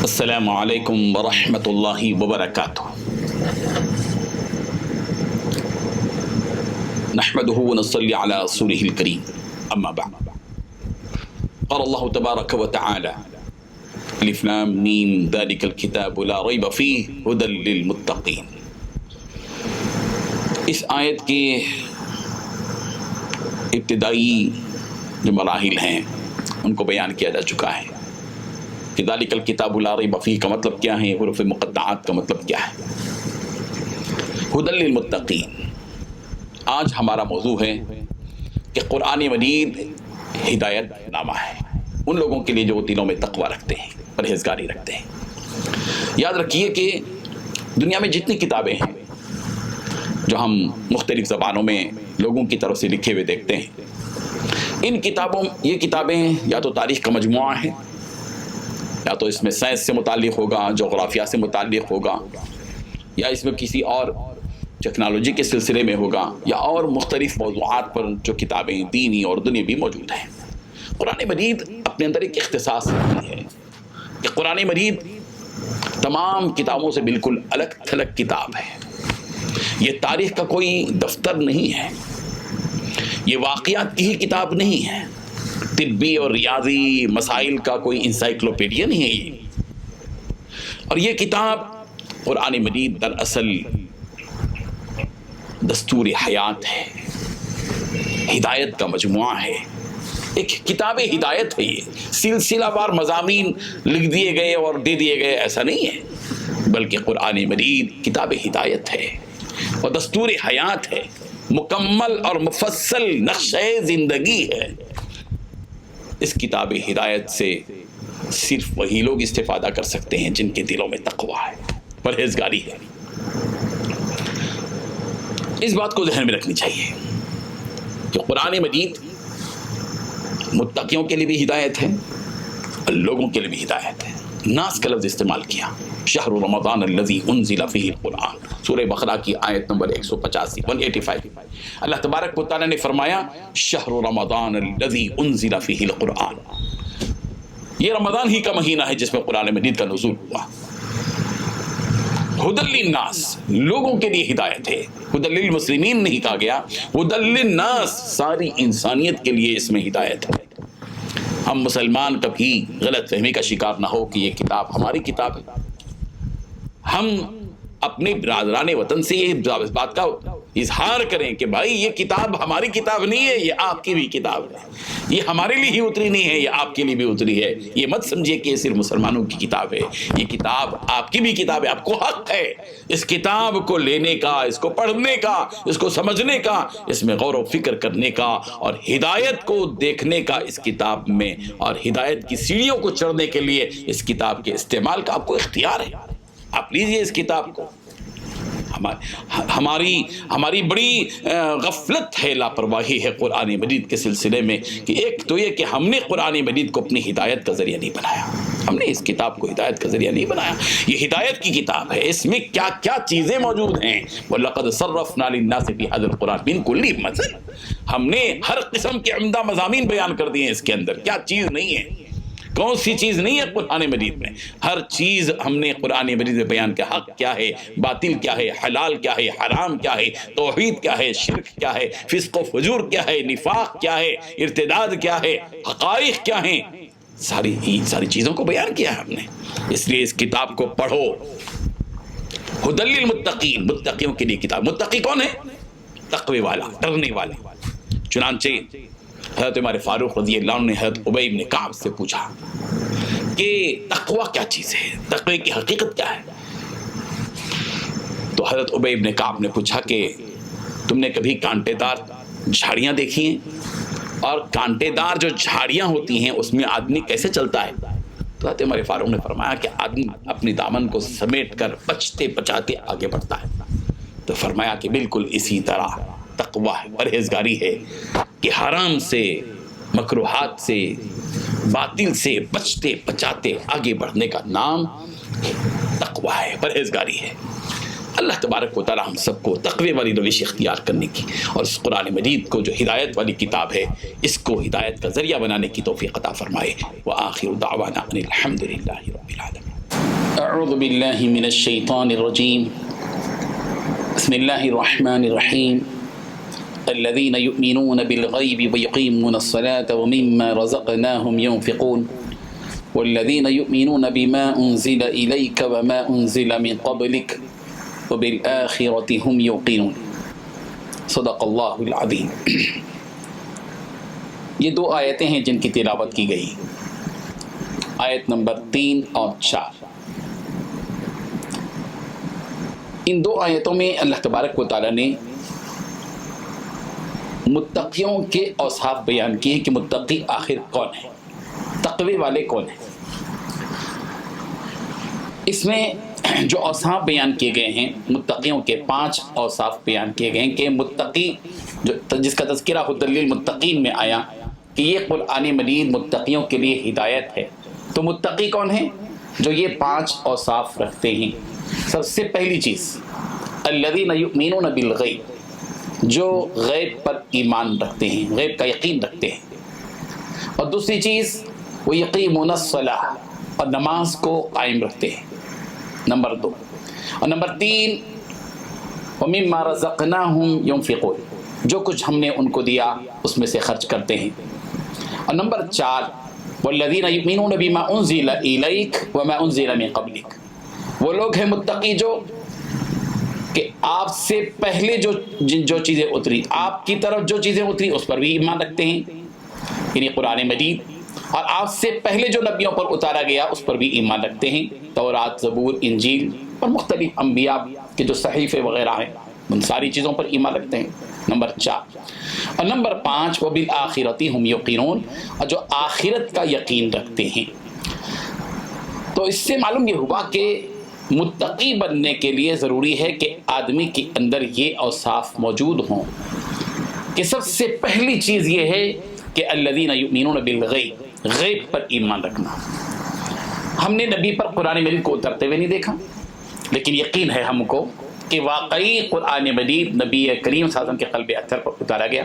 السلام علیکم ورحمۃ اللہ وبرکاتہ۔ نحمده ونصلی علی رسولہ الکریم، اما بعد، قال اللہ تبارک وتعالی الف لام میم ذلک الکتاب لا ریب فیہ ھدی للمتقین۔ اس آیت کے ابتدائی جو مراحل ہیں ان کو بیان کیا جا چکا ہے کہ ذالک الکتاب لا ریب فیہ کا مطلب کیا ہے، حروف مقطعات کا مطلب کیا ہے۔ ھدی للمتقین، آج ہمارا موضوع ہے کہ قرآن مجید ہدایت نامہ ہے ان لوگوں کے لیے جو دلوں میں تقوی رکھتے ہیں، پرہیزگاری رکھتے ہیں۔ یاد رکھیے کہ دنیا میں جتنی کتابیں ہیں جو ہم مختلف زبانوں میں لوگوں کی طرف سے لکھے ہوئے دیکھتے ہیں، یہ کتابیں یا تو تاریخ کا مجموعہ ہے، یا تو اس میں سائنس سے متعلق ہوگا، جغرافیہ سے متعلق ہوگا، یا اس میں کسی اور ٹیکنالوجی کے سلسلے میں ہوگا، یا اور مختلف موضوعات پر جو کتابیں دینی اور دنیوی موجود ہیں۔ قرآن مجید اپنے اندر ایک اختصاص رکھتی ہے کہ قرآن مجید تمام کتابوں سے بالکل الگ تھلگ کتاب ہے۔ یہ تاریخ کا کوئی دفتر نہیں ہے، یہ واقعات کی ہی کتاب نہیں ہے، طبی اور ریاضی مسائل کا کوئی انسائکلوپیڈیا نہیں ہے یہ۔ اور یہ کتاب قرآن مجید دراصل دستور حیات ہے، ہدایت کا مجموعہ ہے، ایک کتاب ہدایت ہے۔ یہ سلسلہ وار مضامین لکھ دیے گئے اور دے دیے گئے ایسا نہیں ہے، بلکہ قرآن مجید کتاب ہدایت ہے اور دستور حیات ہے، مکمل اور مفصل نقشہ زندگی ہے۔ اس کتاب ہدایت سے صرف وہی لوگ استفادہ کر سکتے ہیں جن کے دلوں میں تقوی ہے، پرہیزگاری ہے۔ اس بات کو ذہن میں رکھنی چاہیے کہ قرآن مجید متقیوں کے لیے بھی ہدایت ہے اور لوگوں کے لیے بھی ہدایت ہے۔ ناس کا لفظ استعمال کیا، شہر رمضان الذی انزل فیہ القرآن، سورہ بقرہ کی آیت نمبر 185۔ اللہ تبارک و تعالیٰ نے فرمایا شہر رمضان الذی انزل فیہ القرآن، یہ رمضان ہی کا مہینہ ہے جس میں قرآن مجید کا نزول ہوا۔ ھدی للناس، لوگوں کے لیے ہدایت ہے، ھدی للمسلمین نہیں کہا گیا، ھدی للناس، ساری انسانیت کے لیے اس میں ہدایت ہے۔ ہم مسلمان کبھی غلط فہمی کا شکار نہ ہو کہ یہ کتاب ہماری کتاب ہے۔ ہم اپنے برادران وطن سے یہ بات کا اظہار کریں کہ بھائی یہ کتاب ہماری کتاب نہیں ہے، یہ آپ کی بھی کتاب ہے، یہ ہمارے لیے ہی اتری نہیں ہے، یہ آپ کے لیے بھی اتری ہے۔ یہ مت سمجھیے کہ یہ صرف مسلمانوں کی کتاب ہے، یہ کتاب آپ کی بھی کتاب ہے۔ آپ کو حق ہے اس کتاب کو لینے کا، اس کو پڑھنے کا، اس کو سمجھنے کا، اس میں غور و فکر کرنے کا اور ہدایت کو دیکھنے کا اس کتاب میں، اور ہدایت کی سیڑھیوں کو چڑھنے کے لیے اس کتاب کے استعمال کا آپ کو اختیار ہے۔ آپ لیجئے اس کتاب کو۔ ہماری بڑی غفلت ہے، لاپرواہی ہے قرآن مجید کے سلسلے میں کہ ایک تو یہ کہ ہم نے قرآن مجید کو اپنی ہدایت کا ذریعہ نہیں بنایا، ہم نے اس کتاب کو ہدایت کا ذریعہ نہیں بنایا۔ یہ ہدایت کی کتاب ہے، اس میں کیا کیا چیزیں موجود ہیں۔ وَلَقَدْ صَرَّفْنَا لِلنَّاسِ فِي هَذَا الْقُرْآنِ مِنْ كُلِّ مَثَلٍ، ہم نے ہر قسم کے عمدہ مضامین بیان کر دیے ہیں اس کے اندر۔ کیا چیز نہیں ہے، کون سی چیز نہیں ہے قرآن مجید میں؟ ہر چیز ہم نے قرآن مجید میں بیان کیا، حق کیا ہے، باطل کیا ہے، حلال کیا ہے، حرام کیا ہے، توحید کیا ہے، شرک کیا ہے، فسق و فجور کیا ہے، نفاق کیا ہے، ارتداد کیا ہے، حقائق کیا ہیں، ساری چیزوں کو بیان کیا ہے ہم نے۔ اس لیے اس کتاب کو پڑھو۔ ھدی للمتقین، متقیوں کے لیے کتاب۔ متقی کون ہے؟ تقوی والا، ڈرنے والا۔ چنانچہ حضرت عمر فاروق رضی اللہ عنہ نے حضرت ابی بن کعب سے پوچھا کہ تقوی کیا چیز ہے، تقوی کی حقیقت کیا ہے؟ تو حضرت ابی بن کعب نے پوچھا کہ تم نے کبھی کانٹے دار جھاڑیاں دیکھی ہیں؟ اور کانٹے دار جو جھاڑیاں ہوتی ہیں اس میں آدمی کیسے چلتا ہے؟ تو حضرت عمر فاروق نے فرمایا کہ آدمی اپنی دامن کو سمیٹ کر بچتے بچاتے آگے بڑھتا ہے۔ تو فرمایا کہ بالکل اسی طرح تقوی ہے، پرہیزگاری ہے کہ حرام سے، مکروہات سے، باطل سے بچتے بچاتے آگے بڑھنے کا نام تقوی ہے، پرہیزگاری ہے۔ اللہ تبارک و تعالی ہم سب کو تقوی والی روش اختیار کرنے کی اور اس قرآن مجید کو جو ہدایت والی کتاب ہے اس کو ہدایت کا ذریعہ بنانے کی توفیق عطا فرمائے۔ وآخر دعوانا ان الحمد للہ رب العالمین۔ اعوذ باللہ من الشیطان الرجیم بسم اللہ الرحمن الرحیم الذین یؤمنون بالغیب ویقیمون الصلاة ومما رزقناهم ينفقون والذین یؤمنون بما انزل الیک وما انزل من قبلک وبالآخرة هم یوقنون۔ صدق اللہ العظیم۔ یہ دو آیتیں ہیں جن کی تلاوت کی گئی، آیت نمبر 3 اور 4۔ ان دو آیتوں میں اللہ تبارک و تعالیٰ نے متقیوں کے اوصاف بیان کیے کہ متقی آخر کون ہے، تقوی والے کون ہیں۔ اس میں جو اوصاف بیان کیے گئے ہیں، متقیوں کے 5 اوصاف بیان کیے گئے ہیں کہ متقی جس کا تذکرہ خود للمتقین میں آیا کہ یہ قرآن مجید متقیوں کے لیے ہدایت ہے، تو متقی کون ہیں؟ جو یہ 5 اوصاف رکھتے ہیں۔ سب سے پہلی چیز الذین یؤمنون بالغیب، جو غیب پر ایمان رکھتے ہیں، غیب کا یقین رکھتے ہیں۔ اور دوسری چیز وہ یقیمون الصلاۃ، اور نماز کو قائم رکھتے ہیں، نمبر 2۔ اور نمبر 3 ومما رزقناہم ینفقون، جو کچھ ہم نے ان کو دیا اس میں سے خرچ کرتے ہیں۔ اور نمبر 4 والذین یؤمنون بما انزل الیک وما انزل من قبلک، وہ لوگ ہیں متقی جو کہ آپ سے پہلے جو چیزیں اتری، آپ کی طرف جو چیزیں اتری اس پر بھی ایمان رکھتے ہیں، یعنی قرآن مجید، اور آپ سے پہلے جو نبیوں پر اتارا گیا اس پر بھی ایمان رکھتے ہیں، تورات، زبور، انجیل اور مختلف انبیاء کے جو صحیفے وغیرہ ہیں ان ساری چیزوں پر ایمان رکھتے ہیں، نمبر 4۔ اور نمبر 5 وبالآخرۃ ھم یوقنون، اور جو آخرت کا یقین رکھتے ہیں۔ تو اس سے معلوم یہ ہوا کہ متقی بننے کے لیے ضروری ہے کہ آدمی کے اندر یہ اوصاف موجود ہوں کہ سب سے پہلی چیز یہ ہے کہ الذین یؤمنون بالغیب، غیب پر ایمان رکھنا۔ ہم نے نبی پر قرآن مجید کو اترتے ہوئے نہیں دیکھا، لیکن یقین ہے ہم کو کہ واقعی قرآن مجید نبی کریم صلی اللہ علیہ وسلم کے قلب اطہر پر اتارا گیا۔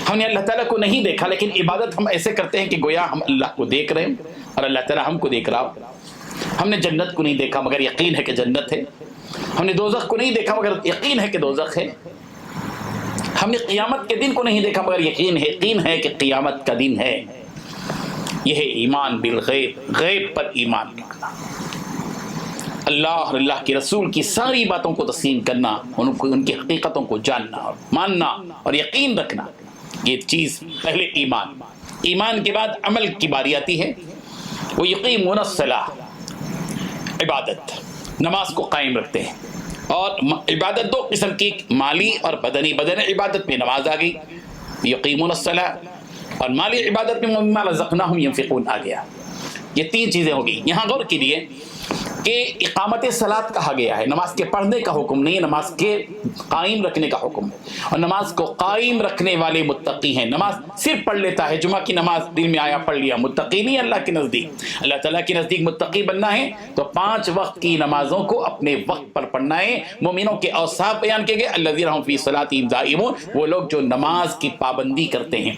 ہم نے اللہ تعالیٰ کو نہیں دیکھا، لیکن عبادت ہم ایسے کرتے ہیں کہ گویا ہم اللہ کو دیکھ رہے ہیں اور اللہ تعالیٰ ہم کو دیکھ رہا ہو۔ ہم نے جنت کو نہیں دیکھا مگر یقین ہے کہ جنت ہے، ہم نے دوزخ کو نہیں دیکھا مگر یقین ہے کہ دوزخ ہے، ہم نے قیامت کے دن کو نہیں دیکھا مگر یقین ہے کہ قیامت کا دن ہے۔ یہ ہے ایمان بالغیب، غیب پر ایمان رکھنا، اللہ اور اللہ کے رسول کی ساری باتوں کو تسلیم کرنا، ان کی حقیقتوں کو جاننا اور ماننا اور یقین رکھنا، یہ چیز پہلے ایمان۔ ایمان کے بعد عمل کی باری آتی ہے، وہ یقیمون الصلاۃ، عبادت، نماز کو قائم رکھتے ہیں۔ اور عبادت 2 قسم کی، مالی اور بدنی۔ بدنی عبادت میں نماز آ گئی، یقیمون الصلاۃ، اور مالی عبادت میں مما رزقناہم ینفقون آ گیا۔ یہ 3 چیزیں ہو گئی۔ یہاں غور کیجیے کہ اقامت صلاۃ کہا گیا ہے، نماز کے پڑھنے کا حکم نہیں، نماز کے قائم رکھنے کا حکم ہے، اور نماز کو قائم رکھنے والے متقی ہیں۔ نماز صرف پڑھ لیتا ہے، جمعہ کی نماز دل میں آیا پڑھ لیا، متقی نہیں اللہ کے نزدیک۔ اللہ تعالیٰ کے نزدیک متقی بننا ہے تو 5 وقت کی نمازوں کو اپنے وقت پر پڑھنا ہے۔ مومنوں کے اوصاف بیان کیے گئے، الذین ھم فی صلاتہم دائمون، وہ لوگ جو نماز کی پابندی کرتے ہیں،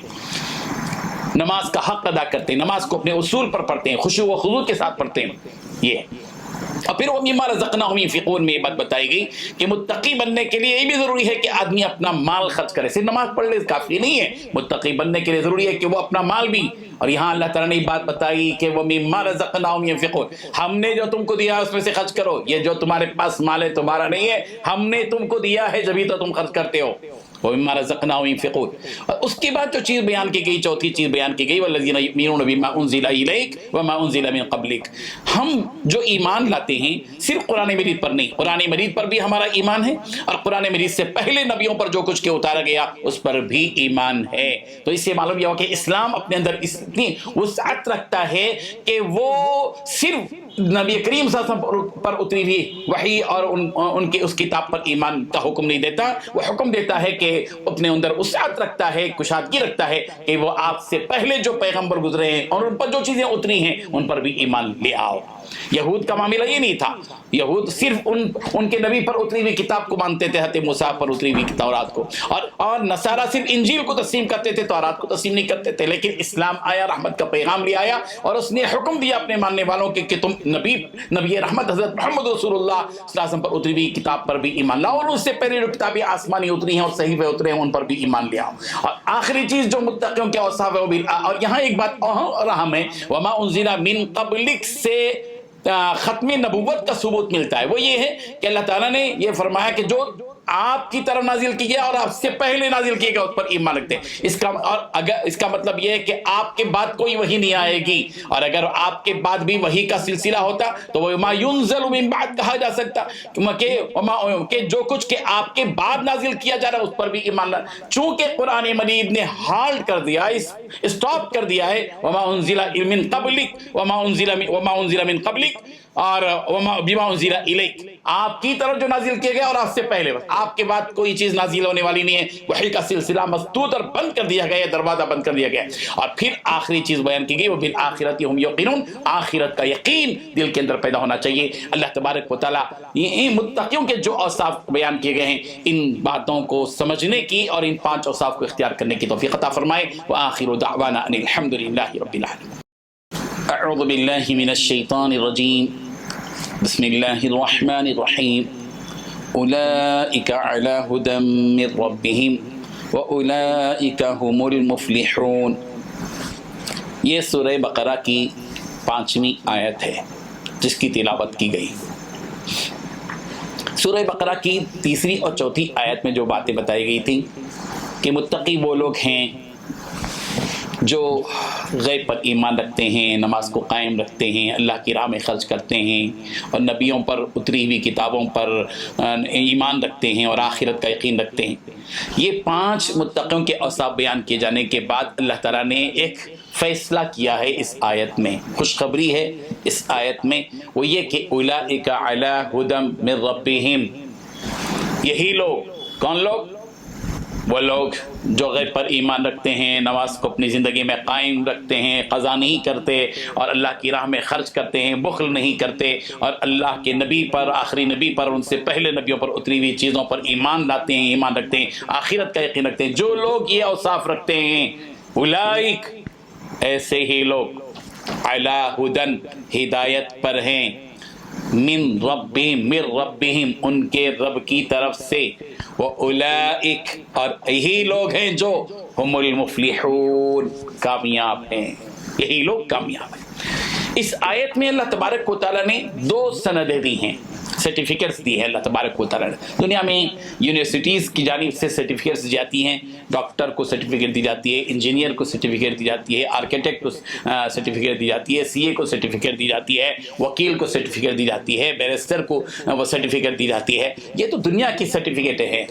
نماز کا حق ادا کرتے ہیں، نماز کو اپنے اصول پر پڑھتے ہیں، خشوع و خضوع کے ساتھ پڑھتے ہیں۔ یہ اور پھر وَمِمَّا رَزَقْنَاهُمْ يُنْفِقُونَ میں یہ بات بتائی گئی کہ متقی بننے کے لیے یہ بھی ضروری ہے کہ آدمی اپنا مال خرچ کرے، صرف نماز پڑھ لے کافی نہیں ہے، متقی بننے کے لیے ضروری ہے کہ وہ اپنا مال بھی، اور یہاں اللہ تعالیٰ نے یہ بات بتائی کہ وَمِمَّا رَزَقْنَاهُمْ يُنْفِقُونَ، ہم نے جو تم کو دیا اس میں سے خرچ کرو، یہ جو تمہارے پاس مال ہے تمہارا نہیں ہے، ہم نے تم کو دیا ہے جبھی تو تم خرچ کرتے ہو۔ وَمِمَّا رَزَقْنَاهُمْ يُنْفِقُونَ، اور اس کے بعد جو چیز بیان کی گئی، چوتھی چیز بیان کی گئی، وَالَّذِينَ يُؤْمِنُونَ بِمَا أُنزِلَ إِلَيْكَ وَمَا أُنزِلَ مِن قَبْلِكَ، ہم جو ایمان لاتے ہیں صرف قرآن مجید پر نہیں، قرآن مجید پر بھی ہمارا ایمان ہے، اور قرآن مجید سے پہلے نبیوں پر جو کچھ کے اتارا گیا اس پر بھی ایمان ہے۔ تو اس سے معلوم یہ ہو کہ اسلام اپنے اندر اتنی وسعت رکھتا ہے کہ وہ صرف نبی کریم صلی اللہ علیہ وسلم پر اتری ہوئی وحی اور ان کی اس کتاب پر ایمان کا حکم نہیں دیتا، وہ حکم دیتا ہے کہ اپنے اندر وسعت رکھتا ہے، کشادگی رکھتا ہے کہ وہ آپ سے پہلے جو پیغمبر گزرے ہیں اور ان پر جو چیزیں اتری ہیں ان پر بھی ایمان لے آؤ۔ یہود کا معاملہ یہ نہیں تھا، یہود صرف ان کے نبی پر اتری ہوئی کتاب کو مانتے تھے، حضرت موسیٰ پر اتری ہوئی تورات کو، اور نصارہ صرف انجیل کو تسلیم کرتے تھے، تورات کو تسلیم نہیں کرتے تھے۔ لیکن اسلام آیا، رحمت کا پیغام لے آیا، اور اس نے حکم دیا اپنے ماننے والوں کے کہ تم نبی رحمت حضرت محمد رسول اللہ صلی اللہ علیہ وسلم پر اتری ہوئی کتاب پر بھی ایمان لاؤ، اور اس سے پہلے جو کتابیں آسمانی اتری ہیں اور صحیفے اترے ہیں ان پر بھی ایمان لے آؤ۔ اور آخری چیز جو متقیوں کے اوصاف ہے، اور یہاں ایک بات اور اہم ہے، وما انزل من قبلک سے ختم نبوت کا ثبوت ملتا ہے، وہ یہ ہے کہ اللہ تعالیٰ نے یہ فرمایا کہ جو آپ کی طرف نازل کی گیا اور آپ سے پہلے نازل کیے گا اس پر ایمان رکھتے ہیں۔ اس کا مطلب یہ ہے کہ آپ کے بعد کوئی وحی نہیں آئے گی، اور اگر آپ کے بعد بھی وحی کا سلسلہ ہوتا تو وہ ما ينزل من بعد کہا جا سکتا کہ جو کچھ کہ آپ کے بعد نازل کیا جا رہا ہے اس پر بھی ایمان لا۔ چونکہ قرآن مجید نے ہالٹ کر دیا، اسٹاپ کر دیا ہے وما انزل من قبلک وما انزل من قبلک اور بما انزل الیک، آپ کی طرف جو نازل کیا گیا اور آپ سے پہلے، آپ کے بعد کوئی چیز نازل ہونے والی نہیں ہے۔ وحی کا سلسلہ مسدود اور بند کر دیا گیا، دروازہ بند کر دیا گیا۔ اور پھر آخری چیز بیان کی گئی وہ بالآخرۃ هم یوقنون، آخرت کا یقین دل کے اندر پیدا ہونا چاہیے۔ اللہ تبارک و تعالیٰ ان متقیوں کے جو اوصاف بیان کیے گئے ہیں ان باتوں کو سمجھنے کی اور ان 5 اوصاف کو اختیار کرنے کی توفیق عطا فرمائے۔ وآخر دعوانا ان الحمد للہ رب العالمین۔ اعوذ باللہ من الشیطان الرجیم، بسم اللہ الرحمن الرحیم۔ اولئک علی ھدی من ربہم واولئک ھم المفلحون۔ یہ سورہ بقرہ کی 5ویں آیت ہے جس کی تلاوت کی گئی۔ سورہ بقرہ کی 3 اور 4 آیت میں جو باتیں بتائی گئی تھیں کہ متقی وہ لوگ ہیں جو غیب پر ایمان رکھتے ہیں، نماز کو قائم رکھتے ہیں، اللہ کی راہ میں خرچ کرتے ہیں، اور نبیوں پر اتری ہوئی کتابوں پر ایمان رکھتے ہیں اور آخرت کا یقین رکھتے ہیں۔ یہ 5 متقیوں کے اوصاف بیان کیے جانے کے بعد اللہ تعالیٰ نے ایک فیصلہ کیا ہے اس آیت میں، خوشخبری ہے اس آیت میں، وہ یہ کہ اولئک علی ھدی من ربہم، یہی لوگ، کون لوگ؟ وہ لوگ جو غیب پر ایمان رکھتے ہیں، نماز کو اپنی زندگی میں قائم رکھتے ہیں، قضا نہیں کرتے اور اللہ کی راہ میں خرچ کرتے ہیں، بخل نہیں کرتے، اور اللہ کے نبی پر، آخری نبی پر، ان سے پہلے نبیوں پر اتری ہوئی چیزوں پر ایمان لاتے ہیں، ایمان رکھتے ہیں، آخرت کا یقین رکھتے ہیں۔ جو لوگ یہ اوصاف رکھتے ہیں، اولئک، ایسے ہی لوگ، علی ھدی، ہدایت پر ہیں، من ربہم، ان کے رب کی طرف سے، وَأُولَئِكَ، اور یہی لوگ ہیں جو ہم المفلحون، کامیاب ہیں، یہی لوگ کامیاب ہیں۔ اس آیت میں اللہ تبارک و تعالیٰ نے 2 سندیں دی ہیں، سرٹیفکیٹس دی ہے اللہ تبارک و تعالیٰ نے۔ دنیا میں یونیورسٹیز کی جانب سے سرٹیفکیٹس جاتی ہیں، ڈاکٹر کو سرٹیفکیٹ دی جاتی ہے، انجینئر کو سرٹیفکیٹ دی جاتی ہے، آرکیٹیکٹ کو سرٹیفکیٹ دی جاتی ہے، سی اے کو سرٹیفکیٹ دی جاتی ہے، وکیل کو سرٹیفکیٹ دی جاتی ہے، بیرسٹر کو وہ سرٹیفکیٹ دی جاتی ہے۔ یہ تو دنیا کی سرٹیفکیٹیں ہیں۔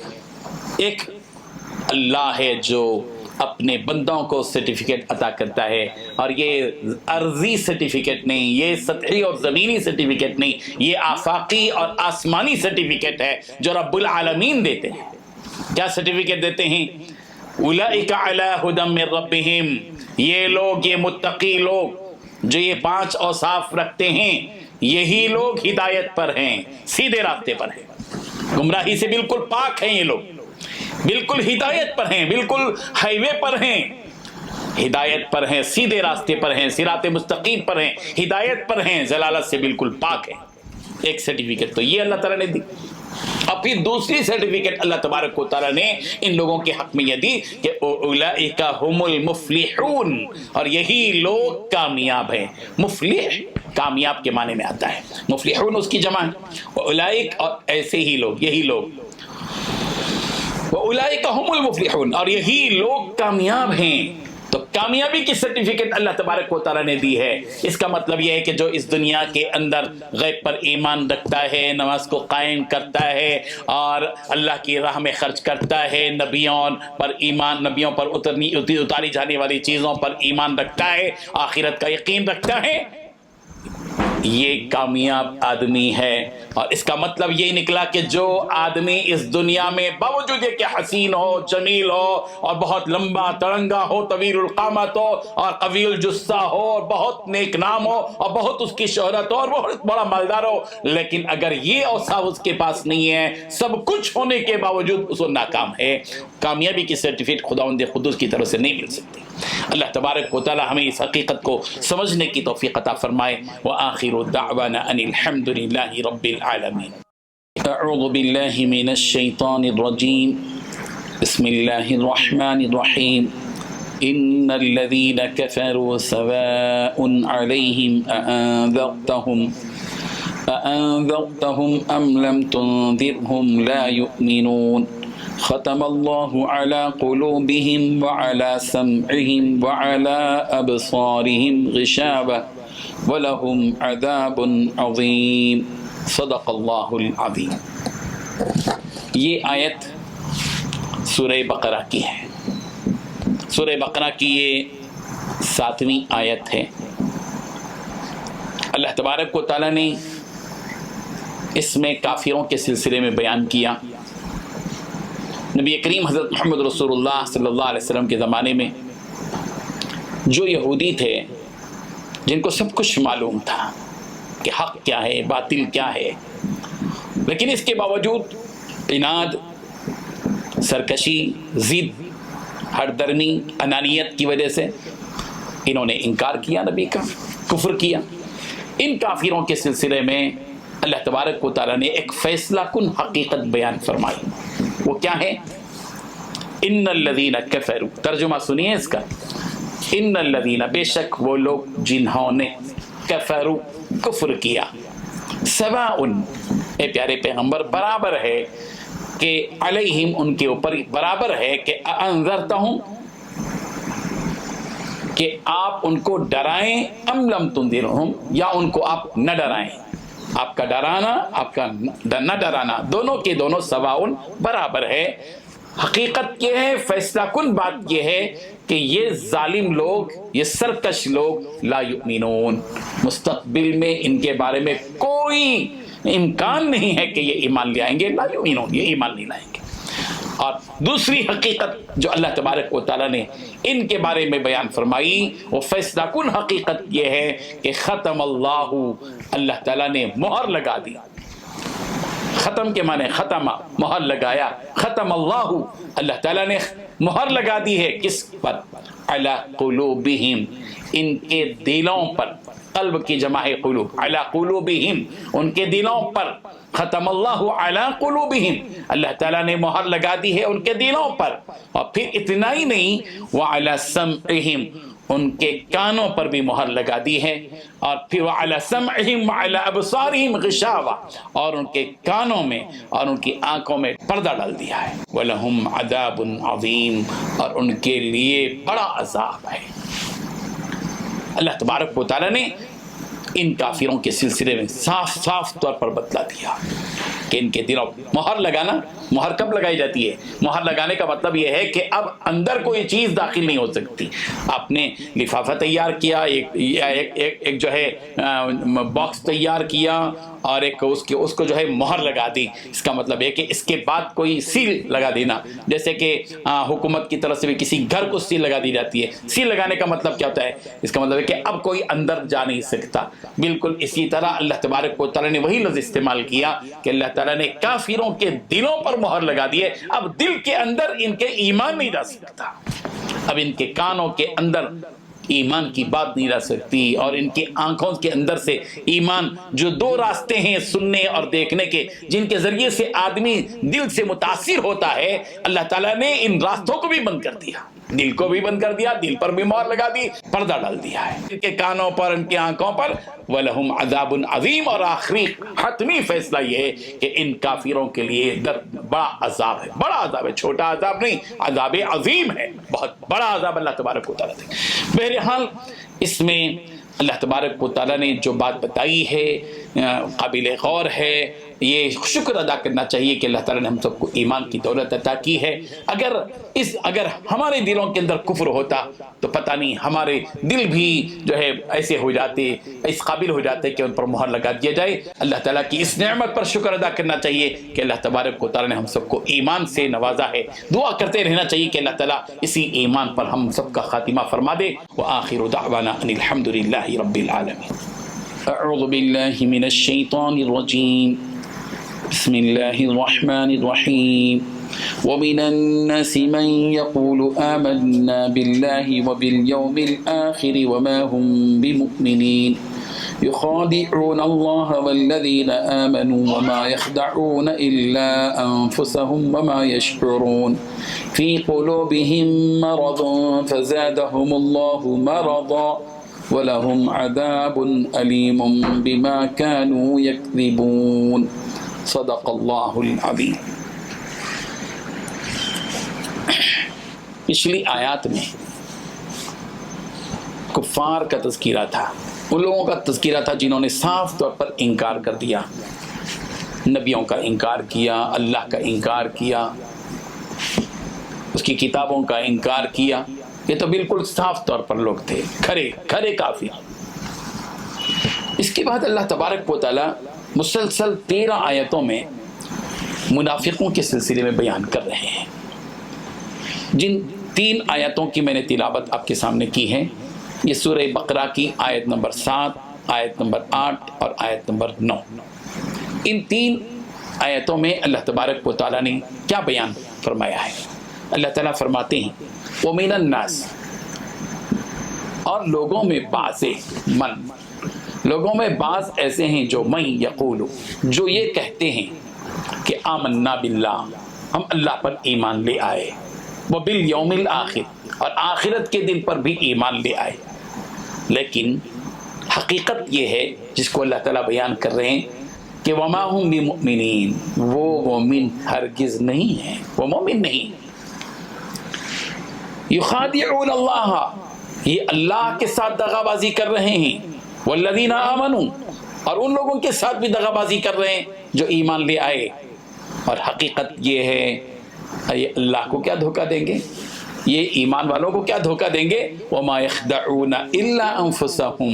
ایک اللہ ہے جو اپنے بندوں کو سرٹیفکیٹ عطا کرتا ہے، اور یہ عرضی سرٹیفکیٹ نہیں، یہ سطحی اور زمینی سرٹیفکیٹ نہیں، یہ آفاقی اور آسمانی سرٹیفکیٹ ہے جو رب العالمین دیتے ہیں۔ کیا سرٹیفکیٹ دیتے ہیں؟ اولئک علی ھدی من ربہم، یہ لوگ، یہ متقی لوگ جو یہ 5 اوصاف رکھتے ہیں، یہی لوگ ہدایت پر ہیں، سیدھے راستے پر ہیں، گمراہی سے بالکل پاک ہیں، یہ لوگ بالکل ہدایت پر ہیں، بالکل ہائی وے پر ہیں، ہدایت پر ہیں، سیدھے راستے پر ہیں، صراط مستقیم پر ہیں، ہدایت پر ہیں، ضلالت سے بالکل پاک ہیں۔ ایک سرٹیفکیٹ تو یہ اللہ تعالیٰ نے دی، اور پھر دوسری سرٹیفکیٹ اللہ تبارک و تعالیٰ نے ان لوگوں کے حق میں یہ دی کہ اولئک ھم المفلحون، اور یہی لوگ کامیاب ہیں۔ مفلح کامیاب کے معنی میں آتا ہے، مفلحون اس کی جمع ہے، اولئک، اور ایسے ہی لوگ، یہی لوگ، وَأُولَئِكَ هُمُ الْمُفْلِحُونَ، اور یہی لوگ کامیاب ہیں۔ تو کامیابی کی سرٹیفکیٹ اللہ تبارک و تعالیٰ نے دی ہے۔ اس کا مطلب یہ ہے کہ جو اس دنیا کے اندر غیب پر ایمان رکھتا ہے، نماز کو قائم کرتا ہے اور اللہ کی راہ میں خرچ کرتا ہے، نبیوں پر ایمان، نبیوں پر اتاری جانے والی چیزوں پر ایمان رکھتا ہے، آخرت کا یقین رکھتا ہے، یہ کامیاب آدمی ہے۔ اور اس کا مطلب یہ نکلا کہ جو آدمی اس دنیا میں باوجود کہ حسین ہو، جمیل ہو، اور بہت لمبا ترنگا ہو، طویل القامت ہو، اور قوی الجثہ ہو، اور بہت نیک نام ہو، اور بہت اس کی شہرت ہو، اور بہت بڑا مالدار ہو، لیکن اگر یہ اوصاف اس کے پاس نہیں ہے، سب کچھ ہونے کے باوجود اس کو ناکام ہے۔ کامیابی کی سرٹیفکیٹ خداوند قدوس کی طرف سے نہیں مل سکتی۔ اللہ تبارک و تعالی ہمیں اس حقیقت کو سمجھنے کی توفیق عطا فرمائے۔ وآخر وآخر دعوانا ان الحمد للہ رب العالمین۔ اعوذ باللہ من الشیطان الرجیم، بسم اللہ الرحمن الرحیم۔ ان الذین کفروا سواء علیہم أأنذرتهم أم لم تنذرهم لا يؤمنون ختم الله على قلوبهم وعلى سمعهم وعلى أبصارهم غشاوة ولهم عذاب عظيم صدق الله العظيم۔ یہ آیت سورہ بقرہ کی ہے، سورہ بقرہ کی یہ 7ویں آیت ہے۔ اللہ تبارک و تعالیٰ نے اس میں کافروں کے سلسلے میں بیان کیا۔ نبی کریم حضرت محمد رسول اللہ صلی اللہ علیہ وسلم کے زمانے میں جو یہودی تھے، جن کو سب کچھ معلوم تھا کہ حق کیا ہے، باطل کیا ہے، لیکن اس کے باوجود عناد، سرکشی، ضد، ہردرمی، انانیت کی وجہ سے انہوں نے انکار کیا نبی کا، کفر کیا۔ ان کافروں کے سلسلے میں اللہ تبارک و تعالیٰ نے ایک فیصلہ کن حقیقت بیان فرمائی۔ وہ کیا ہے؟ ان الذین کفروا، ترجمہ سنیے اس کا، ان الذین، بے شک وہ لوگ جنہوں نے کفروا، کفر کیا، سواء، اے پیارے پیغمبر، برابر ہے کہ علیہم، ان کے اوپر برابر ہے کہ انذرتہم، کہ آپ ان کو ڈرائیں، ام لم تنذرہم، یا ان کو آپ نہ ڈرائیں۔ آپ کا ڈرانا، آپ کا نہ ڈرانا، دونوں کے دونوں سواؤن، برابر ہے۔ حقیقت یہ ہے، فیصلہ کن بات یہ ہے کہ یہ ظالم لوگ، یہ سرکش لوگ لا یؤمنون، مستقبل میں ان کے بارے میں کوئی امکان نہیں ہے کہ یہ ایمان لے آئیں گے، لا یؤمنون، یہ ایمان نہیں لائیں گے۔ اور دوسری حقیقت جو اللہ تبارک و تعالیٰ نے ان کے بارے میں بیان فرمائی، وہ فیصلہ کن حقیقت یہ ہے کہ ختم اللہ، اللہ تعالیٰ نے مہر لگا دی۔ ختم کے معنی ختم، مہر لگایا۔ ختم اللہ، اللہ تعالیٰ نے مہر لگا دی ہے، کس پر؟ علی قلوبہم، ان کے دلوں پر۔ قلب کی جمع ہے قلوب، علی قلوبہم، ان کے دلوں پر۔ ختم اللہ علی قلوبہم، اللہ تعالیٰ نے مہر لگا دی ہے ان کے دلوں پر۔ اور پھر اتنا ہی نہیں، وعلی سمعہم، ان کے کانوں پر بھی مہر لگا دی ہے۔ اور پھر وعلی سمعہم وعلی ابصارہم غشاوہ، اور ان کے کانوں میں اور ان کی آنکھوں میں پردہ ڈال دیا ہے۔ وَلَهُمْ عَذَابٌ عَظِيمٌ، اور ان کے لیے بڑا عذاب ہے۔ اللہ تبارک و تعالیٰ نے ان کافروں کے سلسلے میں صاف صاف طور پر بتلا دیا کہ ان کے دلوں مہر لگانا۔ مہر کب لگائی جاتی ہے؟ مہر لگانے کا مطلب یہ ہے کہ اب اندر کوئی چیز داخل نہیں ہو سکتی۔ آپ نے لفافہ تیار کیا، ایک جو ہے باکس تیار کیا، اور ایک اس کو جو ہے مہر لگا دی۔ اس کا مطلب ہے کہ اس کے بعد کوئی سیل لگا دینا، جیسے کہ حکومت کی طرف سے بھی کسی گھر کو سیل لگا دی جاتی ہے۔ سیل لگانے کا مطلب کیا ہوتا ہے؟ اس کا مطلب ہے کہ اب کوئی اندر جا نہیں سکتا۔ بالکل اسی طرح اللہ تبارک و تعالیٰ نے وہی لفظ استعمال کیا کہ اللہ تعالیٰ نے کافروں کے دلوں پر مہر لگا دی ہے۔ اب دل کے اندر ان کے ایمان نہیں جا سکتا، اب ان کے کانوں کے اندر ایمان کی بات نہیں رہ سکتی، اور ان کی آنکھوں کے اندر سے ایمان، جو دو راستے ہیں سننے اور دیکھنے کے، جن کے ذریعے سے آدمی دل سے متاثر ہوتا ہے، اللہ تعالیٰ نے ان راستوں کو بھی بند کر دیا، دل کو بھی بند کر دیا، دل پر بھی مہر لگا دی، پردہ ڈال دیا ہے ان کے کانوں پر، ان کی آنکھوں پر۔ وَلَهُمْ عَذَابٌ عَظِيمٌ، اور آخری حتمی فیصلہ یہ ہے کہ ان کافروں کے لیے بڑا عذاب ہے، بڑا عذاب ہے، چھوٹا عذاب نہیں، عذاب عظیم ہے، بہت بڑا عذاب اللہ تبارک و تعالیٰ دے۔ بہرحال اس میں اللہ تبارک و تعالیٰ نے جو بات بتائی ہے قابل غور ہے۔ یہ شکر ادا کرنا چاہیے کہ اللہ تعالیٰ نے ہم سب کو ایمان کی دولت عطا کی ہے۔ اگر ہمارے دلوں کے اندر کفر ہوتا تو پتہ نہیں ہمارے دل بھی جو ہے ایسے ہو جاتے، اس قابل ہو جاتے کہ ان پر مہر لگا دیا جائے۔ اللہ تعالیٰ کی اس نعمت پر شکر ادا کرنا چاہیے کہ اللہ تبارک و تعالیٰ نے ہم سب کو ایمان سے نوازا ہے۔ دعا کرتے رہنا چاہیے کہ اللہ تعالیٰ اسی ایمان پر ہم سب کا خاتمہ فرما دے۔ وآخر دعوانا ان الحمد للہ رب العالمین۔ اعوذ باللہ من الشیطان الرجیم، بسم اللہ الرحمن الرحیم۔ ومن الناس من يقول آمنا بالله وباليوم الآخر وما هم بمؤمنين يخادعون الله والذين آمنوا وما يخدعون إلا أنفسهم وما يشعرون في قلوبهم مرض فزادهم الله مرضا ولهم عذاب أليم بما كانوا يكذبون صدق الله العظيم۔ پچھلی آیات میں کفار کا تذکرہ تھا، ان لوگوں کا تذکرہ تھا جنہوں نے صاف طور پر انکار کر دیا، نبیوں کا انکار کیا، اللہ کا انکار کیا، اس کی کتابوں کا انکار کیا۔ یہ تو بالکل صاف طور پر لوگ تھے، کھرے کافر۔ اس کے بعد اللہ تبارک و تعالی مسلسل 13 آیتوں میں منافقوں کے سلسلے میں بیان کر رہے ہیں۔ جن 3 آیتوں کی میں نے تلاوت آپ کے سامنے کی ہے، یہ سورہ بقرہ کی آیت نمبر 7، آیت نمبر 8 اور آیت نمبر 9۔ ان 3 آیتوں میں اللہ تبارک و تعالیٰ نے کیا بیان فرمایا ہے؟ اللہ تعالیٰ فرماتے ہیں وَمِنَ النَّاسِ، اور لوگوں میں لوگوں میں بعض ایسے ہیں جو من یقول، جو یہ کہتے ہیں کہ آمنا باللہ، ہم اللہ پر ایمان لے آئے، وبالیوم الآخر، اور آخرت کے دن پر بھی ایمان لے آئے، لیکن حقیقت یہ ہے جس کو اللہ تعالیٰ بیان کر رہے ہیں کہ وما ہم بمؤمنین، وہ مومن ہرگز نہیں ہیں، وہ مومن نہیں۔ یخادعون اللہ، یہ اللہ کے ساتھ دغا بازی کر رہے ہیں، والذین آمنوا، اور ان لوگوں کے ساتھ بھی دغا بازی کر رہے ہیں جو ایمان لے آئے، اور حقیقت یہ ہے یہ اللہ کو کیا دھوکہ دیں گے، یہ ایمان والوں کو کیا دھوکہ دیں گے؟ وما یخدعون الا انفسهم،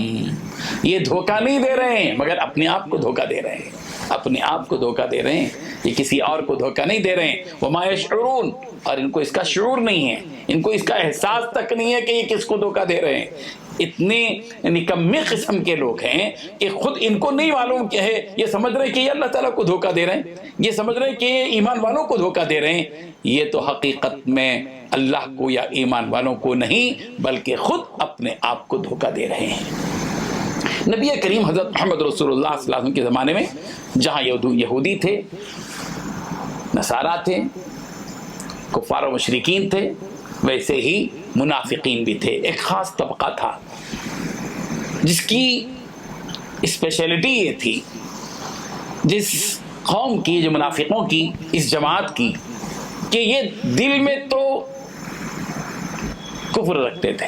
یہ دھوکہ نہیں دے رہے ہیں مگر اپنے آپ کو دھوکہ دے رہے ہیں، اپنے آپ کو دھوکہ دے رہے ہیں، یہ کسی اور کو دھوکہ نہیں دے رہے ہیں۔ وما یشعرون، اور ان کو اس کا شعور نہیں ہے، ان کو اس کا احساس تک نہیں ہے کہ یہ کس کو دھوکہ دے رہے ہیں۔ اتنے نکمے قسم کے لوگ ہیں کہ خود ان کو نہیں معلوم کیا ہے، یہ سمجھ رہے ہیں کہ یہ اللہ تعالیٰ کو دھوکہ دے رہے ہیں، یہ سمجھ رہے ہیں کہ یہ ایمان والوں کو دھوکہ دے رہے ہیں۔ یہ تو حقیقت میں اللہ کو یا ایمان والوں کو نہیں بلکہ خود اپنے آپ کو دھوکہ دے رہے ہیں۔ نبی کریم حضرت محمد رسول اللہ صلی اللہ علیہ وسلم کے زمانے میں جہاں یہودی تھے، نصارہ تھے، کفار و مشرکین تھے، ویسے ہی منافقین بھی تھے۔ ایک خاص طبقہ تھا جس کی اسپیشلٹی یہ تھی، جس قوم کی، جو منافقوں کی اس جماعت کی، کہ یہ دل میں تو کفر رکھتے تھے،